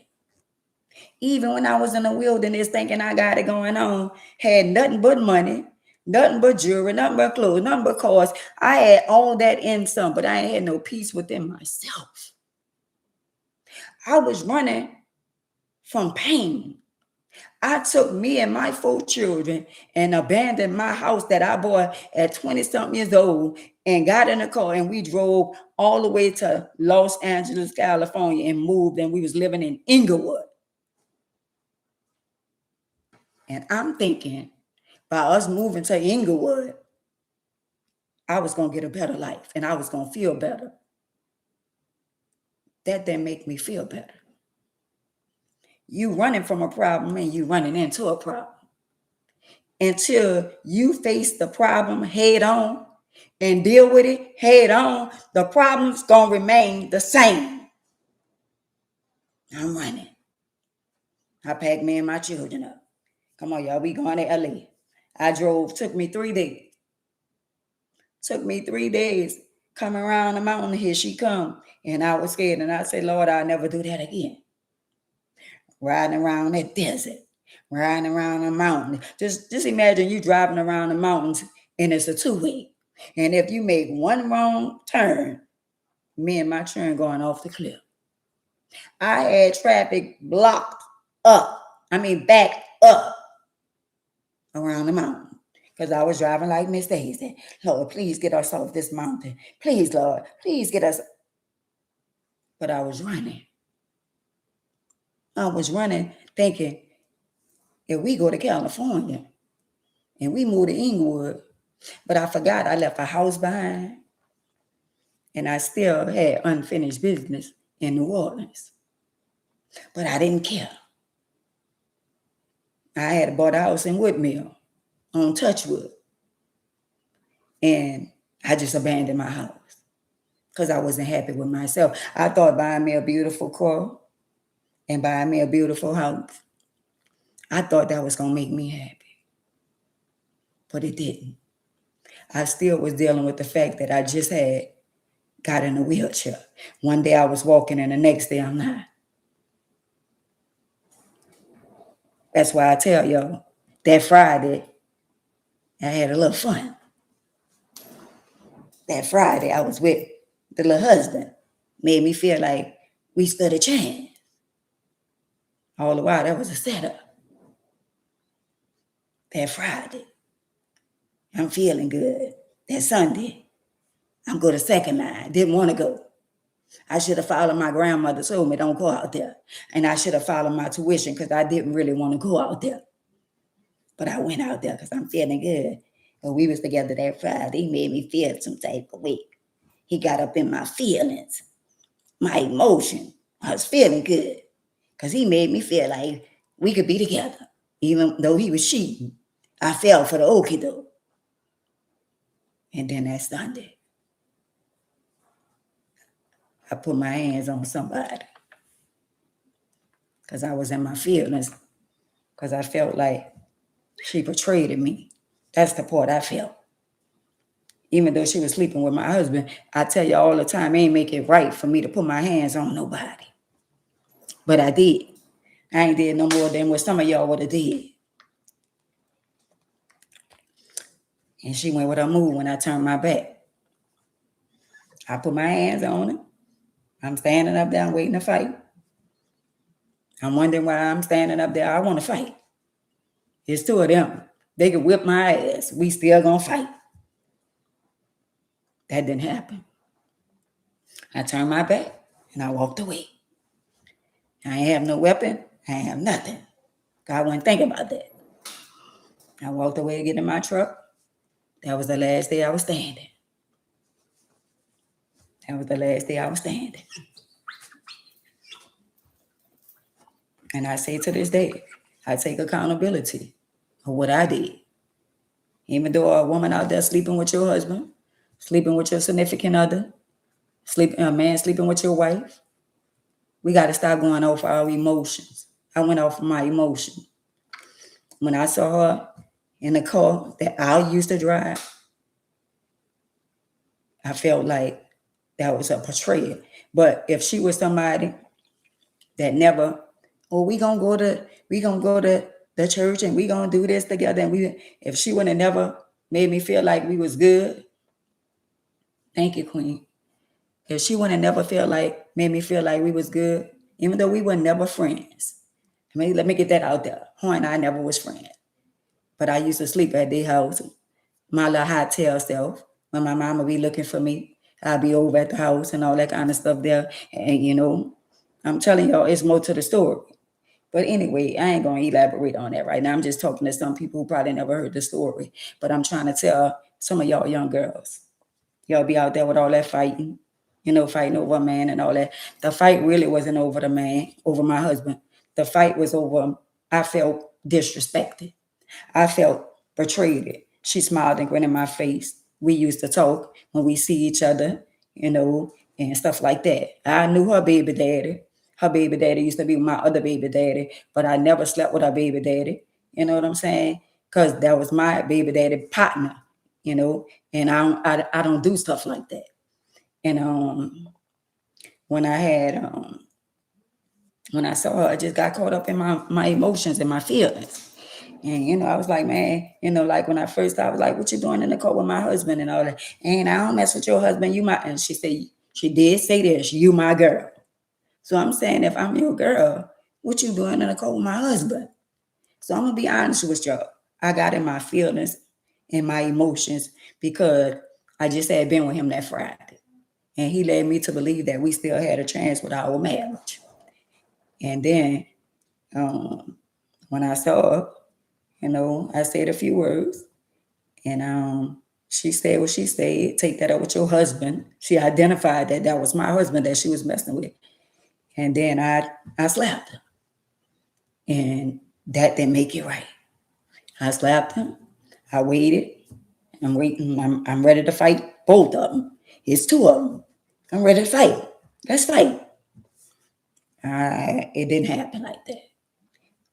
Even when I was in the wilderness thinking I got it going on, had nothing but money, nothing but jewelry, nothing but clothes, nothing but cars. I had all that in some, but I ain't had no peace within myself. I was running from pain. I took me and my 4 children and abandoned my house that I bought at 20-something years old and got in a car and we drove all the way to Los Angeles, California and moved, and we was living in Inglewood. And I'm thinking by us moving to Inglewood, I was going to get a better life and I was going to feel better. That didn't make me feel better. You running from a problem and you running into a problem. Until you face the problem head on and deal with it head on, the problem's going to remain the same. I'm running. I packed me and my children up. Come on, y'all, we going to LA. I drove, took me 3 days. Took me 3 days coming around the mountain. Here she come. And I was scared. And I said, Lord, I'll never do that again. Riding around that desert, riding around the mountain. Just imagine you driving around the mountains and it's a 2-way. And if you make one wrong turn, me and my children going off the cliff. I had traffic blocked up. Back up around the mountain. Because I was driving like Miss Daisy. Lord, please get us off this mountain. Please, Lord, please get us. But I was running. I was running thinking, if we go to California and we move to Inglewood, but I forgot I left a house behind and I still had unfinished business in New Orleans. But I didn't care. I had bought a house in Woodmill on Touchwood. And I just abandoned my house because I wasn't happy with myself. I thought buying me a beautiful car and buying me a beautiful house, I thought that was going to make me happy. But it didn't. I still was dealing with the fact that I just had got in a wheelchair. One day I was walking and the next day I'm not. That's why I tell y'all, that Friday, I had a little fun. That Friday I was with the little husband. Made me feel like we stood a chance. All the while, that was a setup. That Friday, I'm feeling good. That Sunday, I'm going to second line. Didn't want to go. I should have followed my grandmother told me don't go out there. And I should have followed my tuition because I didn't really want to go out there. But I went out there because I'm feeling good. When we was together that Friday, he made me feel some type of way. He got up in my feelings, my emotion. I was feeling good because he made me feel like we could be together. Even though he was cheating, I fell for the okie doke. And then that Sunday, I put my hands on somebody because I was in my feelings, because I felt like she betrayed me. That's the part I felt. Even though she was sleeping with my husband, I tell you all the time, it ain't make it right for me to put my hands on nobody. But I did. I ain't did no more than what some of y'all would have did. And she went with her mood when I turned my back. I put my hands on her. I'm standing up there waiting to fight. I'm wondering why I'm standing up there. I want to fight. It's 2 of them. They can whip my ass. We still gonna fight. That didn't happen. I turned my back and I walked away. I ain't have no weapon. I ain't have nothing. God wouldn't think about that. I walked away to get in my truck. That was the last day I was standing. That was the last day I was standing. And I say to this day, I take accountability for what I did. Even though a woman out there sleeping with your husband, sleeping with your significant other, a man sleeping with your wife, we got to stop going off our emotions. I went off my emotion. When I saw her in the car that I used to drive, I felt like that was a betrayal. But if she was somebody that never, oh, we gonna go to the church and we gonna do this together, and if she would have never made me feel like we was good, thank you, Queen. If she would have never made me feel like we was good, even though we were never friends. Let me get that out there. Her and I never was friends. But I used to sleep at their house, my little hotel self. When my mama be looking for me, I'd be over at the house and all that kind of stuff there. And I'm telling y'all, it's more to the story. But anyway, I ain't going to elaborate on that right now. I'm just talking to some people who probably never heard the story. But I'm trying to tell some of y'all young girls, y'all be out there with all that fighting, fighting over a man and all that. The fight really wasn't over the man, over my husband. The fight was over, I felt disrespected. I felt betrayed. She smiled and grinned in my face. We used to talk when we see each other, and stuff like that. I knew her baby daddy. Her baby daddy used to be my other baby daddy, but I never slept with her baby daddy. You know what I'm saying? Because that was my baby daddy partner, and I don't do stuff like that. And when I saw her, I just got caught up in my emotions and my feelings. And, I was like, man, like when I first started, I was like, what you doing in the car with my husband and all that? And I don't mess with your husband. And she said, she did say this, you my girl. So I'm saying, if I'm your girl, what you doing in the car with my husband? So I'm going to be honest with y'all. I got in my feelings and my emotions because I just had been with him that Friday. And he led me to believe that we still had a chance with our marriage. And then when I saw her, I said a few words, and she said what she said. Take that up with your husband. She identified that was my husband that she was messing with. And then I slapped her. And that didn't make it right. I slapped him. I waited. I'm waiting. I'm ready to fight both of them. It's two of them. I'm ready to fight. Let's fight. It didn't happen like that.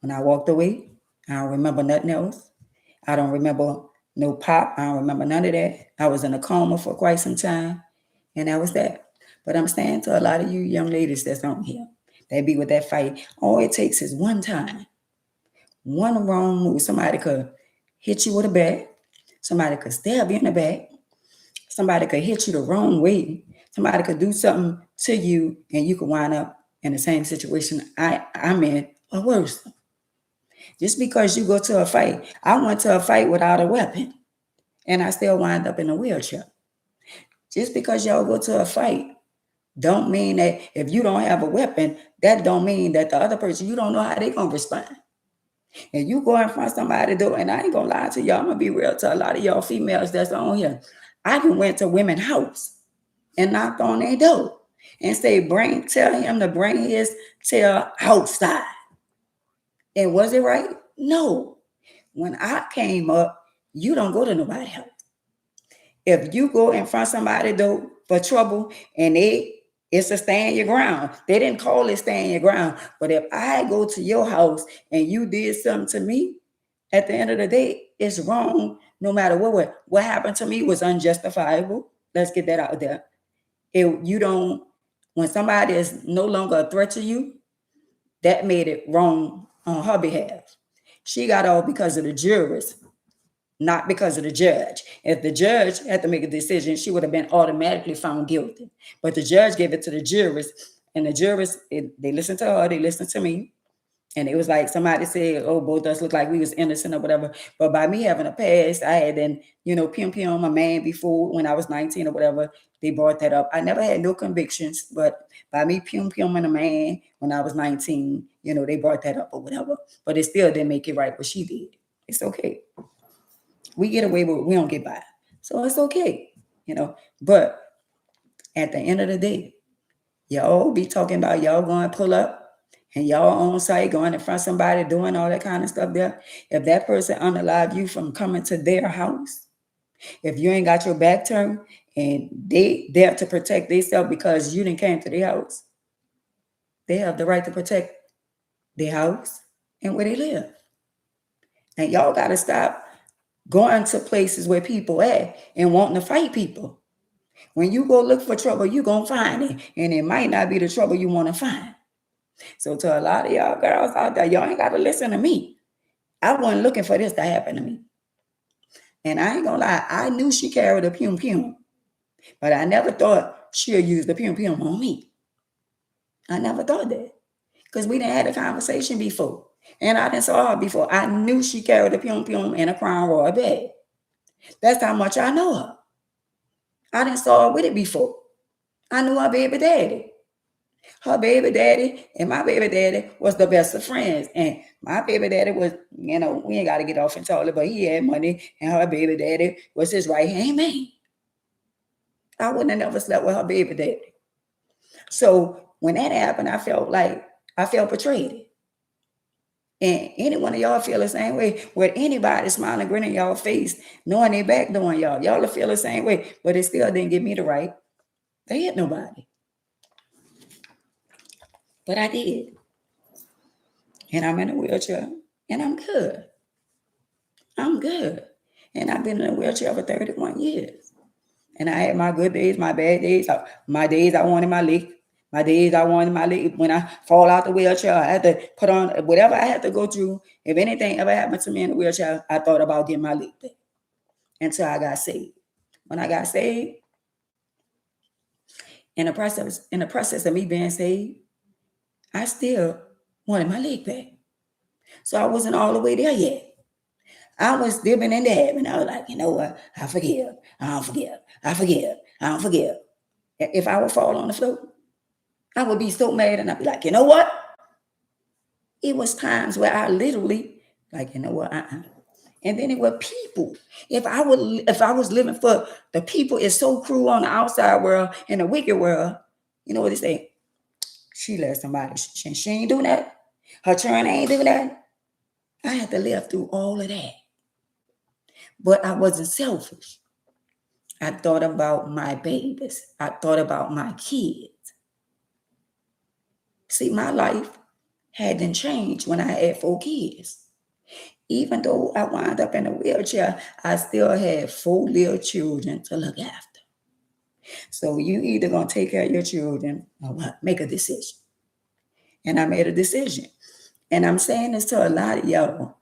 When I walked away, I don't remember nothing else. I don't remember no pop. I don't remember none of that. I was in a coma for quite some time, and that was that. But I'm saying to a lot of you young ladies that's on here, that be with that fight, all it takes is one time. One wrong move. Somebody could hit you with a bat. Somebody could stab you in the back. Somebody could hit you the wrong way. Somebody could do something to you, and you could wind up in the same situation I'm in or worse. Just because you go to a fight, I went to a fight without a weapon, and I still wind up in a wheelchair. Just because y'all go to a fight, don't mean that if you don't have a weapon, that don't mean that the other person, you don't know how they gonna respond. And you go in front of somebody though, and I ain't gonna lie to y'all, I'm gonna be real to a lot of y'all females that's on here. I can went to women's house and knocked on their door and say, tell him to bring his tail outside. And was it right? No. When I came up, you don't go to nobody's house. If you go in front of somebody though for trouble and it's a stand your ground. They didn't call it stand your ground. But if I go to your house and you did something to me, at the end of the day, it's wrong no matter what happened to me was unjustifiable. Let's get that out there. When somebody is no longer a threat to you, that made it wrong on her behalf. She got off because of the jurors, not because of the judge. If the judge had to make a decision, she would have been automatically found guilty. But the judge gave it to the jurors, and the jurors, they listened to her, they listened to me. And it was like somebody said, oh, both of us look like we was innocent or whatever. But by me having a past, I had then, pimp my man before when I was 19 or whatever, they brought that up. I never had no convictions, but by me pimping a man when I was 19, they brought that up or whatever. But it still didn't make it right what she did. It's okay. We get away with it, we don't get by. So it's okay, But at the end of the day, y'all be talking about y'all going to pull up and y'all on site going in front of somebody doing all that kind of stuff there, if that person unalive you from coming to their house, if you ain't got your back turned and they there to protect themselves because you didn't came to their house, they have the right to protect their house and where they live. And y'all got to stop going to places where people at and wanting to fight people. When you go look for trouble, you going to find it. And it might not be the trouble you want to find. So to a lot of y'all girls out there, y'all ain't got to listen to me. I wasn't looking for this to happen to me. And I ain't going to lie, I knew she carried a pum pum. But I never thought she'll use the pum pum on me. I never thought that. Because we didn't have a conversation before. And I didn't saw her before. I knew she carried a pum pum in a Crown Royal bag. That's how much I know her. I didn't saw her with it before. I knew her baby daddy. Her baby daddy and my baby daddy was the best of friends. And my baby daddy was, we ain't got to get off and talk it, but he had money. And her baby daddy was his right-hand man. I wouldn't have never slept with her baby daddy. So when that happened, I felt betrayed. And any one of y'all feel the same way. With anybody smiling, grinning y'all face, knowing they backdooring y'all, y'all will feel the same way. But it still didn't give me the right to hit nobody. But I did. And I'm in a wheelchair. And I'm good. I'm good. And I've been in a wheelchair for 31 years. And I had my good days, my bad days, my days I wanted my leg. My days I wanted my leg. When I fall out the wheelchair, I had to put on whatever I had to go through. If anything ever happened to me in the wheelchair, I thought about getting my leg back until I got saved. When I got saved, in the process of me being saved, I still wanted my leg back. So I wasn't all the way there yet. I was dipping and dabbing. I was like, you know what? I forgive. I don't forgive. I forgive. I don't forgive. If I would fall on the floor, I would be so mad and I'd be like, you know what? It was times where I literally, like, you know what? And then it was people. If I was living for the people, it's so cruel on the outside world, in the wicked world. You know what they say? She let somebody. She ain't doing that. Her children ain't doing that. I had to live through all of that. But I wasn't selfish. I thought about my babies. I thought about my kids. See, my life hadn't changed when I had 4 kids. Even though I wound up in a wheelchair, I still had 4 little children to look after. So you either going to take care of your children or what? Make a decision. And I made a decision. And I'm saying this to a lot of y'all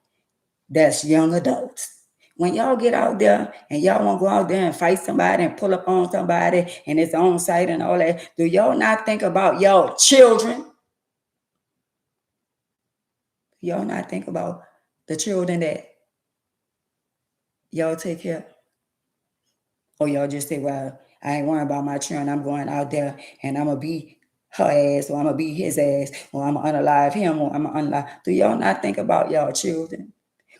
that's young adults. When y'all get out there and y'all want to go out there and fight somebody and pull up on somebody and it's on site and all that, do y'all not think about y'all children? Y'all not think about the children that y'all take care of? Or y'all just say, well, I ain't worrying about my children. I'm going out there and I'm going to be her ass or I'm going to be his ass or I'm going to unalive him or I'm going to unalive. Do y'all not think about y'all children?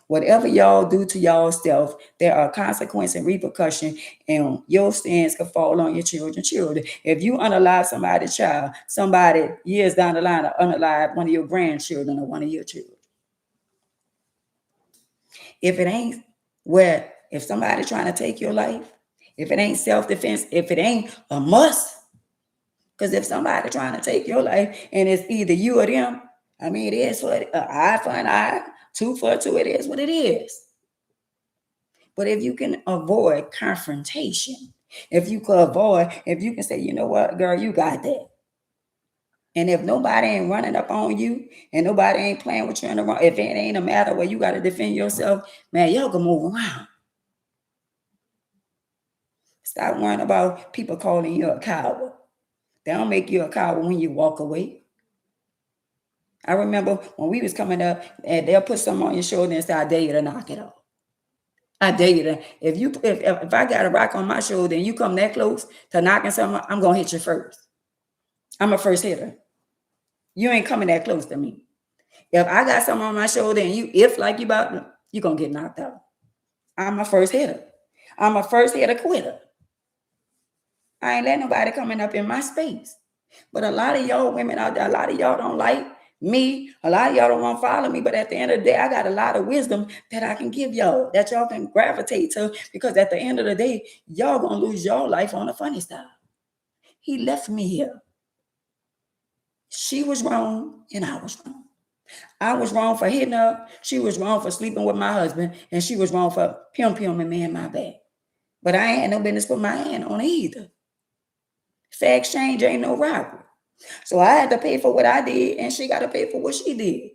Whatever y'all do to y'all self, there are consequences and repercussions, and your sins can fall on your children. If you unalive somebody's child, somebody years down the line will unalive one of your grandchildren or one of your children. If it ain't if somebody trying to take your life, if it ain't self-defense, if it ain't a must, because if somebody trying to take your life and it's either you or them, I mean, it is what eye for an eye, tooth for a tooth, it is what it is. But if you can avoid confrontation, if you can say, you know what, girl, you got that. And if nobody ain't running up on you and nobody ain't playing with you in the wrong, if it ain't a matter where you got to defend yourself, man, y'all can move around. Stop worrying about people calling you a coward. They don't make you a coward when you walk away. I remember when we was coming up and they'll put something on your shoulder and say, I dare you to knock it off. I dare you to, if I got a rock on my shoulder and you come that close to knocking something, I'm going to hit you first. I'm a first hitter. You ain't coming that close to me. If I got something on my shoulder and you're going to get knocked out. I'm a first hitter. I'm a first hitter quitter. I ain't letting nobody coming up in my space. But a lot of y'all women out there, a lot of y'all don't like Me, a lot of y'all don't want to follow me, but at the end of the day, I got a lot of wisdom that I can give y'all, that y'all can gravitate to, because at the end of the day, y'all gonna lose your life on a funny style. He left me here. She was wrong and I was wrong. I was wrong for hitting her. She was wrong for sleeping with my husband, and she was wrong for pimping me in my back. But I ain't had no business put my hand on it either. Fair exchange ain't no robbery. So I had to pay for what I did, and she got to pay for what she did.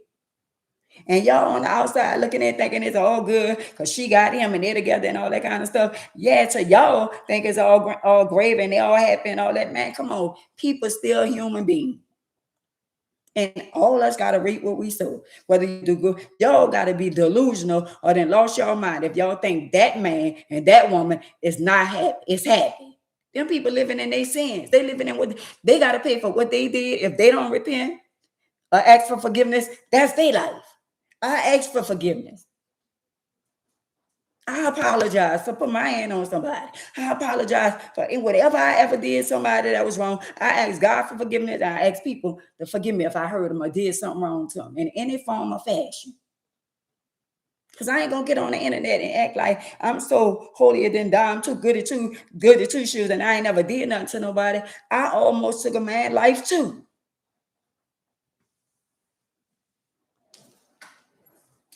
And y'all on the outside looking at thinking it's all good because she got him and they're together and all that kind of stuff. Yeah, to y'all think it's all grave and they all happy and all that. Man, come on. People still human beings. And all us got to reap what we sow. Whether you do good, y'all got to be delusional or then lost your mind if y'all think that man and that woman is not happy. It's happy. Them people living in their sins. They living in what they got to pay for what they did. If they don't repent or ask for forgiveness, that's their life. I ask for forgiveness. I apologize for putting my hand on somebody. I apologize for whatever I ever did somebody that was wrong. I ask God for forgiveness. I ask people to forgive me if I hurt them or did something wrong to them in any form or fashion. Because I ain't going to get on the internet and act like I'm so holier than thou. I'm too good at two shoes and I ain't never did nothing to nobody. I almost took a man's life too.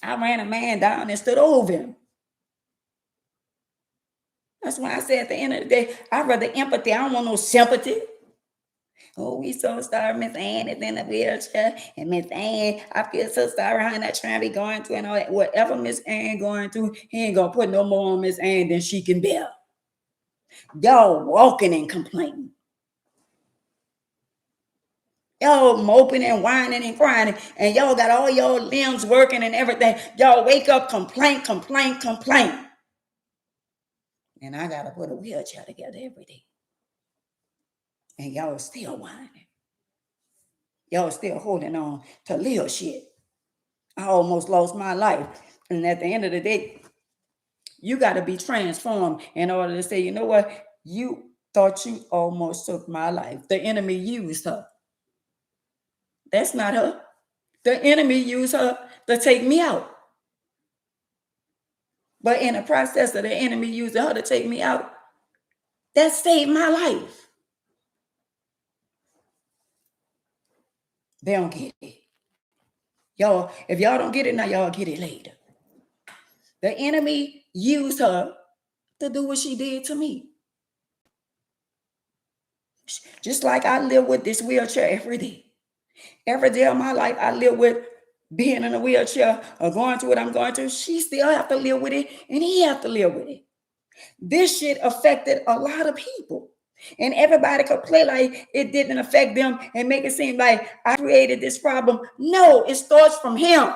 I ran a man down and stood over him. That's why I say at the end of the day, I'd rather empathy. I don't want no sympathy. Oh, we so sorry, Miss Ann is in the wheelchair. And Miss Ann, I feel so sorry, honey, that trying to be going through and all that. Whatever Miss Ann going through, he ain't gonna put no more on Miss Ann than she can bear. Y'all walking and complaining. Y'all moping and whining and crying, and y'all got all your limbs working and everything. Y'all wake up, complain. And I gotta put a wheelchair together every day. And y'all still whining. Y'all still holding on to little shit. I almost lost my life. And at the end of the day, you got to be transformed in order to say, you know what? You thought you almost took my life. The enemy used her. That's not her. The enemy used her to take me out. But in the process of the enemy using her to take me out, that saved my life. They don't get it. Y'all, if y'all don't get it now, y'all get it later. The enemy used her to do what she did to me. Just like I live with this wheelchair every day. Every day of my life, I live with being in a wheelchair or going through what I'm going through. She still have to live with it, and he have to live with it. This shit affected a lot of people. And everybody could play like it didn't affect them and make it seem like I created this problem. No, it starts from him.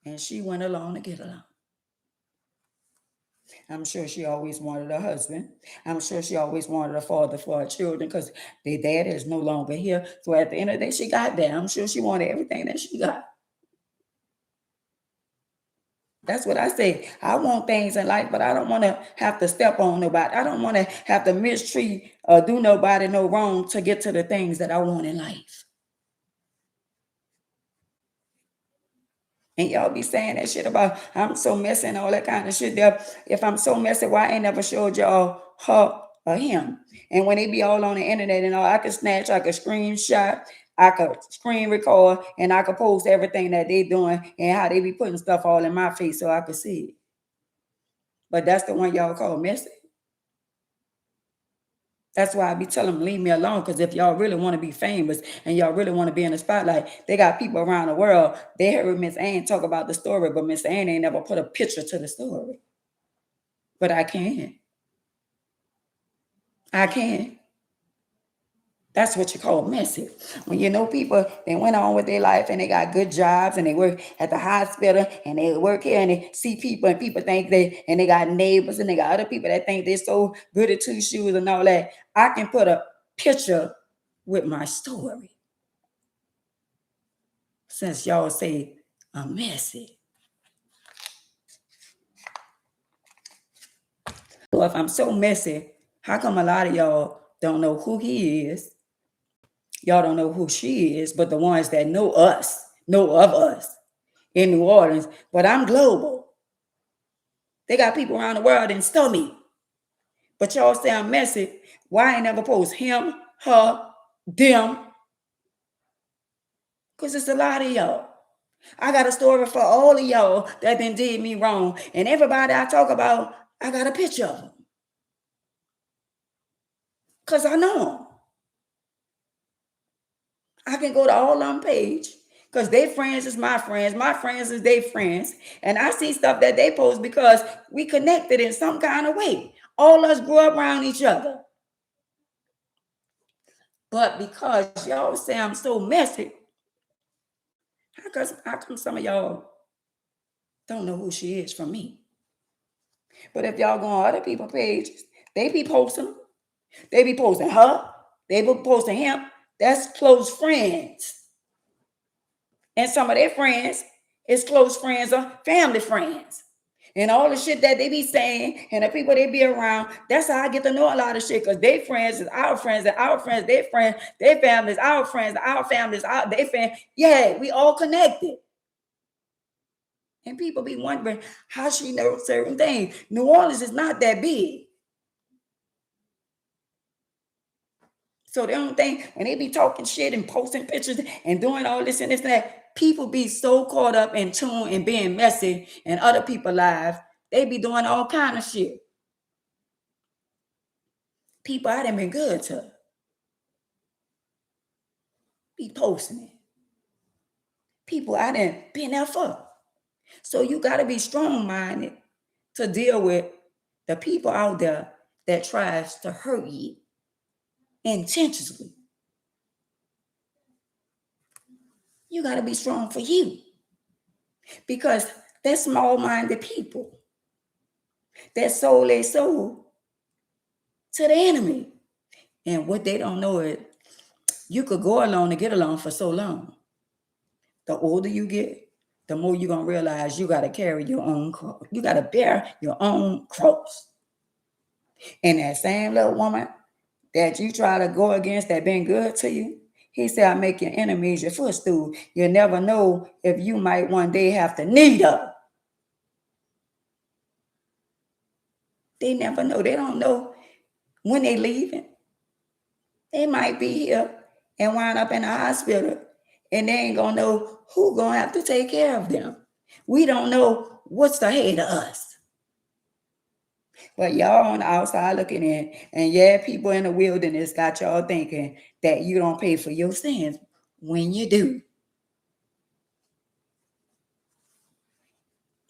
And she went along to get along. I'm sure she always wanted a husband. I'm sure she always wanted a father for her children because their dad is no longer here. So at the end of the day, she got there. I'm sure she wanted everything that she got. That's what I say. I want things in life, but I don't want to have to step on nobody. I don't want to have to mistreat or do nobody no wrong to get to the things that I want in life. And y'all be saying that shit about I'm so messy and all that kind of shit there. If I'm so messy, why I ain't never showed y'all her or him? And when they be all on the internet and all, I could snatch, I could screenshot, I could screen record, and I could post everything that they doing and how they be putting stuff all in my face so I could see it. But that's the one y'all call messy. That's why I be telling them, leave me alone. Because if y'all really want to be famous and y'all really want to be in the spotlight, they got people around the world. They heard Miss Ann talk about the story, but Miss Ann ain't never put a picture to the story. But I can. I can. That's what you call messy. When you know people, they went on with their life and they got good jobs and they work at the hospital and they work here and they see people and people think they got neighbors and they got other people that think they're so good at two shoes and all that. I can put a picture with my story. Since y'all say I'm messy. So if I'm so messy, how come a lot of y'all don't know who he is? Y'all don't know who she is, but the ones that know us, know of us in New Orleans. But I'm global. They got people around the world in me. But y'all say I'm messy. Why I never post him, her, them? Because it's a lot of y'all. I got a story for all of y'all that then did me wrong. And everybody I talk about, I got a picture of them. Because I know them. I can go to all of them page because their friends is my friends is their friends. And I see stuff that they post because we connected in some kind of way. All us grew up around each other. But because y'all say I'm so messy, how come some of y'all don't know who she is from me? But if y'all go on other people's pages, they be posting them. They be posting her. They be posting him. That's close friends. And some of their friends is close friends or family friends. And all the shit that they be saying and the people they be around, that's how I get to know a lot of shit. Because their friends is our friends and our friends, their friends, their families, our friends, our families, their friends. Yeah, we all connected. And people be wondering how she knows certain things. New Orleans is not that big. So they don't think when they be talking shit and posting pictures and doing all this and this and that, people be so caught up in tune and being messy in other people's lives, they be doing all kind of shit. People I done been good to be posting it. People I done been there for. So you got to be strong-minded to deal with the people out there that tries to hurt you intentionally. You got to be strong for you. Because they're small-minded people that sold their soul to the enemy. And what they don't know is you could go along and get along for so long. The older you get, the more you're going to realize you got to carry your own cross. You got to bear your own cross. And that same little woman that you try to go against that been good to you, he said, I make your enemies your footstool. You never know if you might one day have to need her. They never know. They don't know when they leaving. They might be here and wind up in the hospital, and they ain't gonna know who gonna have to take care of them. We don't know what's ahead of us. But y'all on the outside looking in, and yeah, people in the wilderness got y'all thinking that you don't pay for your sins when you do.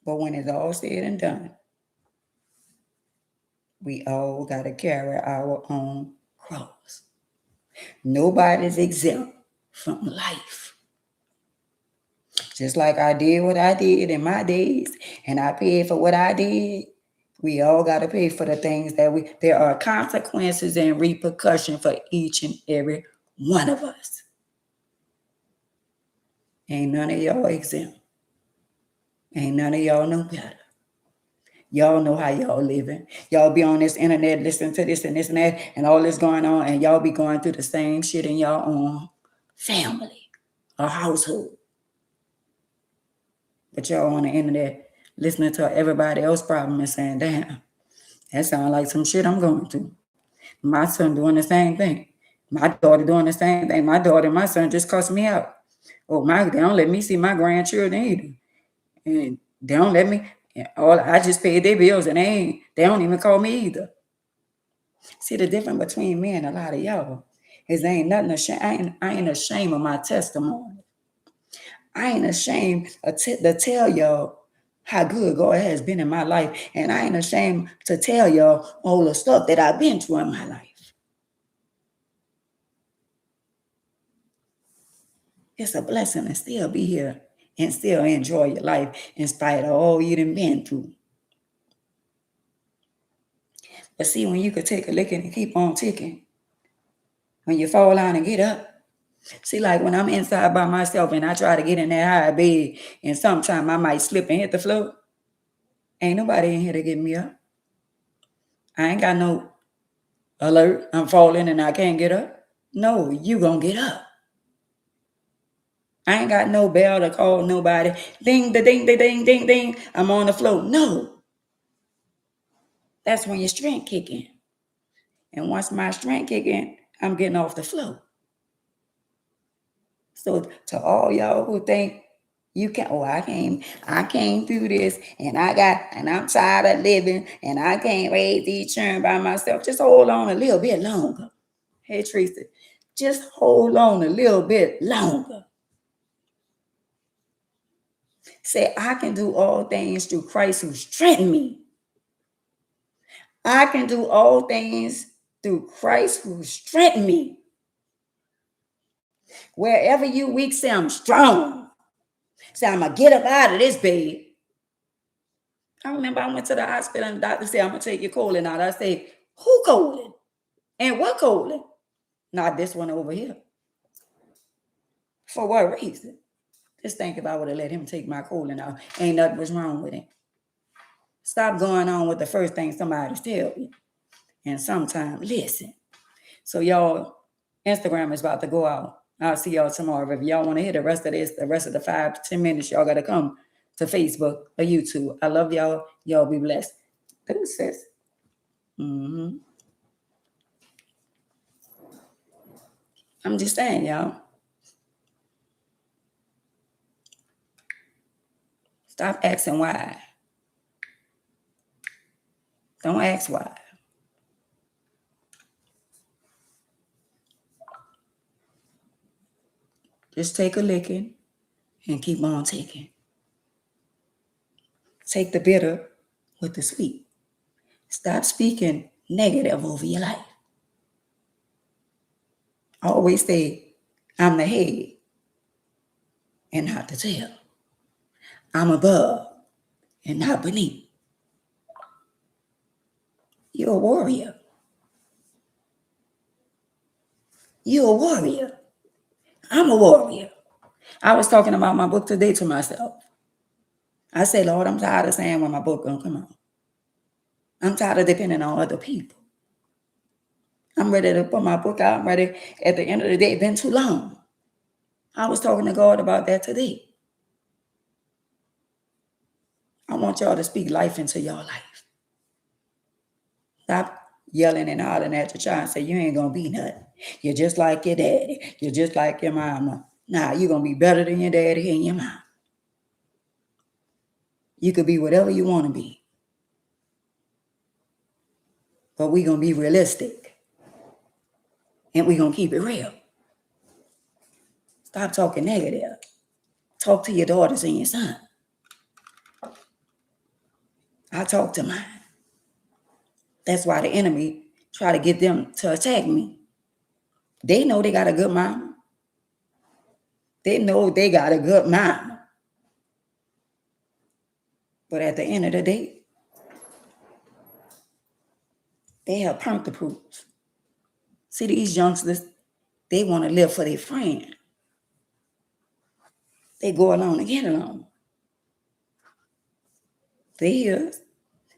But when it's all said and done, we all got to carry our own cross. Nobody's exempt from life. Just like I did what I did in my days, and I paid for what I did, we all got to pay for the things that there are consequences and repercussions for each and every one of us. Ain't none of y'all exempt. Ain't none of y'all know better. Y'all know how y'all living. Y'all be on this internet listening to this and this and that and all this going on, and y'all be going through the same shit in your own family or household. But y'all on the internet listening to everybody else's problem and saying, damn, that sounds like some shit I'm going through. My son doing the same thing. My daughter doing the same thing. My daughter and my son just cussed me out. Oh, they don't let me see my grandchildren either. And they don't let me. I just paid their bills and they don't even call me either. See, the difference between me and a lot of y'all is there ain't nothing ashamed. I ain't ashamed of my testimony. I ain't ashamed to tell y'all how good God has been in my life. And I ain't ashamed to tell y'all all the stuff that I've been through in my life. It's a blessing to still be here and still enjoy your life in spite of all you done been through. But see, when you could take a licking and keep on ticking, when you fall down and get up. See, like when I'm inside by myself and I try to get in that high bed and sometime I might slip and hit the floor, ain't nobody in here to get me up. I ain't got no alert. I'm falling and I can't get up. No, you gonna get up. I ain't got no bell to call nobody. Ding, the ding, the ding, ding, ding. I'm on the floor. No. That's when your strength kick in. And once my strength kick in, I'm getting off the floor. So to all y'all who think you can, I came through this and I'm tired of living and I can't raise these children by myself. Just hold on a little bit longer. Hey, Teresa, just hold on a little bit longer. Say, I can do all things through Christ who strengthened me. I can do all things through Christ who strengthened me. Wherever you weak, say I'm strong. Say I'm going to get up out of this bed. I remember I went to the hospital and the doctor said, I'm going to take your colon out. I said, who colon? And what colon? Not this one over here. For what reason? Just think if I would have let him take my colon out, ain't nothing was wrong with it. Stop going on with the first thing somebody tell you. And sometimes listen. So y'all, Instagram is about to go out. I'll see y'all tomorrow. If y'all want to hear the rest of this, the rest of the 5 to 10 minutes, y'all got to come to Facebook or YouTube. I love y'all. Y'all be blessed. Deuces. I'm just saying, y'all. Stop asking why. Don't ask why. Just take a licking and keep on taking. Take the bitter with the sweet. Stop speaking negative over your life. I always say, I'm the head and not the tail. I'm above and not beneath. You're a warrior. You're a warrior. I'm a warrior. I was talking about my book today to myself. I said, Lord, I'm tired of saying when my book gonna come out. I'm tired of depending on other people. I'm ready to put my book out. I'm ready. At the end of the day, it's been too long. I was talking to God about that today. I want y'all to speak life into your life. Stop yelling and hollering at your child and say, you ain't going to be nothing. You're just like your daddy. You're just like your mama. Nah, you're going to be better than your daddy and your mom. You could be whatever you want to be. But we're going to be realistic. And we're going to keep it real. Stop talking negative. Talk to your daughters and your son. I talk to mine. That's why the enemy try to get them to attack me. They know they got a good mama. They know they got a good mama. But at the end of the day, they have perked the proof. See, these youngsters, they want to live for their friend. They go along to get along. They is.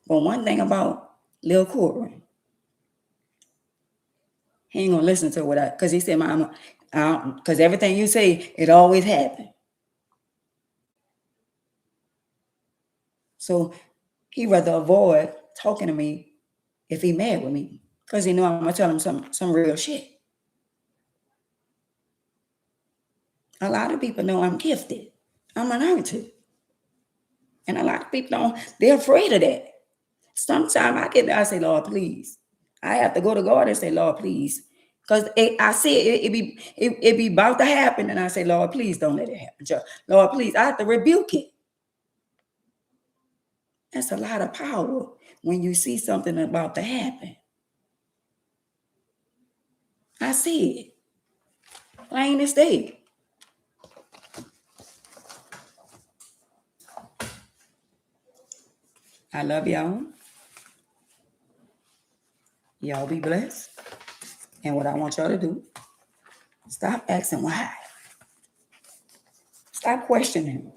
But one thing about Lil Corbin, he ain't going to listen to what because he said, Mama, because everything you say, it always happen. So he rather avoid talking to me if he mad with me because he know I'm going to tell him some real shit. A lot of people know I'm gifted. I'm anointed. And a lot of people they're afraid of that. Sometimes I say, Lord, please. I have to go to God and say, Lord, please. Because I see it be about to happen. And I say, Lord, please don't let it happen. Lord, please, I have to rebuke it. That's a lot of power when you see something about to happen. I see it. Plain as day. I love y'all. Y'all be blessed. And what I want y'all to do, stop asking why. Stop questioning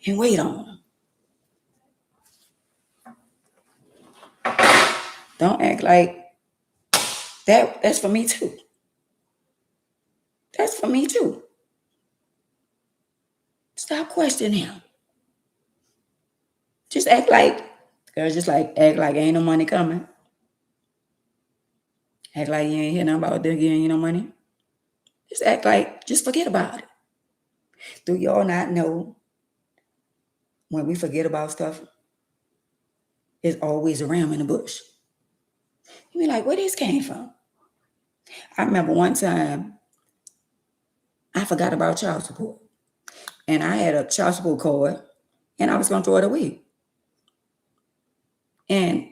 and wait on them. Don't act like that's for me too. That's for me too. Stop questioning him. Just act like, girl, just like act like ain't no money coming. Act like you ain't hear nothing about there getting you no money. Just act like, just forget about it. Do y'all not know when we forget about stuff, it's always a ram in the bush? You be like, where this came from? I remember one time I forgot about child support. And I had a child support card and I was going to throw it away. And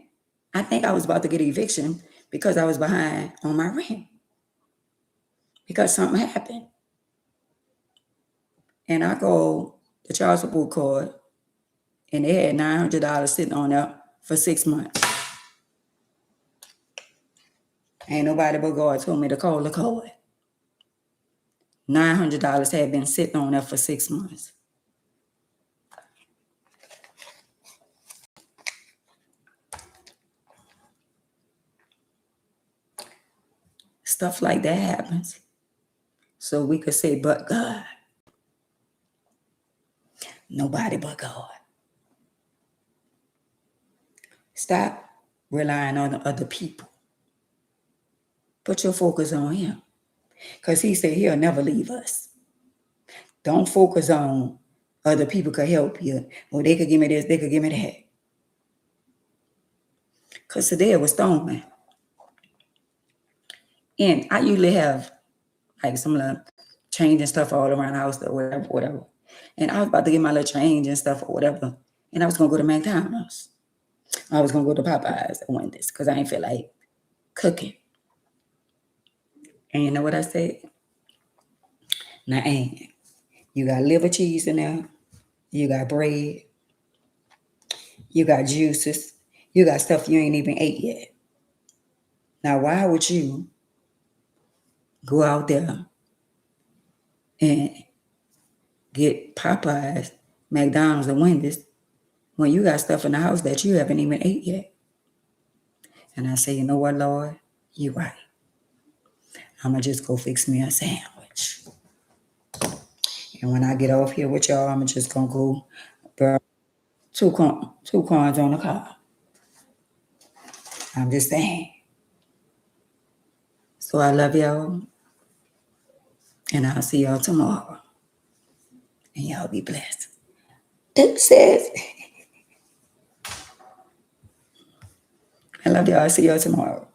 I think I was about to get eviction because I was behind on my rent. Because something happened. And I called the child support card and they had $900 sitting on there for 6 months. Ain't nobody but God told me to call the card. $900 had been sitting on there for 6 months. Stuff like that happens. So we could say, but God. Nobody but God. Stop relying on other people. Put your focus on him. Because he said he'll never leave us. Don't focus on other people could help you. Well, they could give me this, they could give me that. Because today it was storming. And I usually have like some change and stuff all around the house or whatever. And I was about to get my little change and stuff or whatever. And I was going to go to McDonald's. I was going to go to Popeyes and Wendy's because I ain't feel like cooking. And you know what I said? Now, ain't you got liver cheese in there? You got bread. You got juices. You got stuff you ain't even ate yet. Now, why would you go out there and get Popeyes, McDonald's, and Wendy's when you got stuff in the house that you haven't even ate yet? And I say, you know what, Lord? You're right. I'm going to just go fix me a sandwich. And when I get off here with y'all, I'm just going to go burn two corns on the cob. I'm just saying. So I love y'all. And I'll see y'all tomorrow. And y'all be blessed. Deuces. I love y'all. I'll see y'all tomorrow.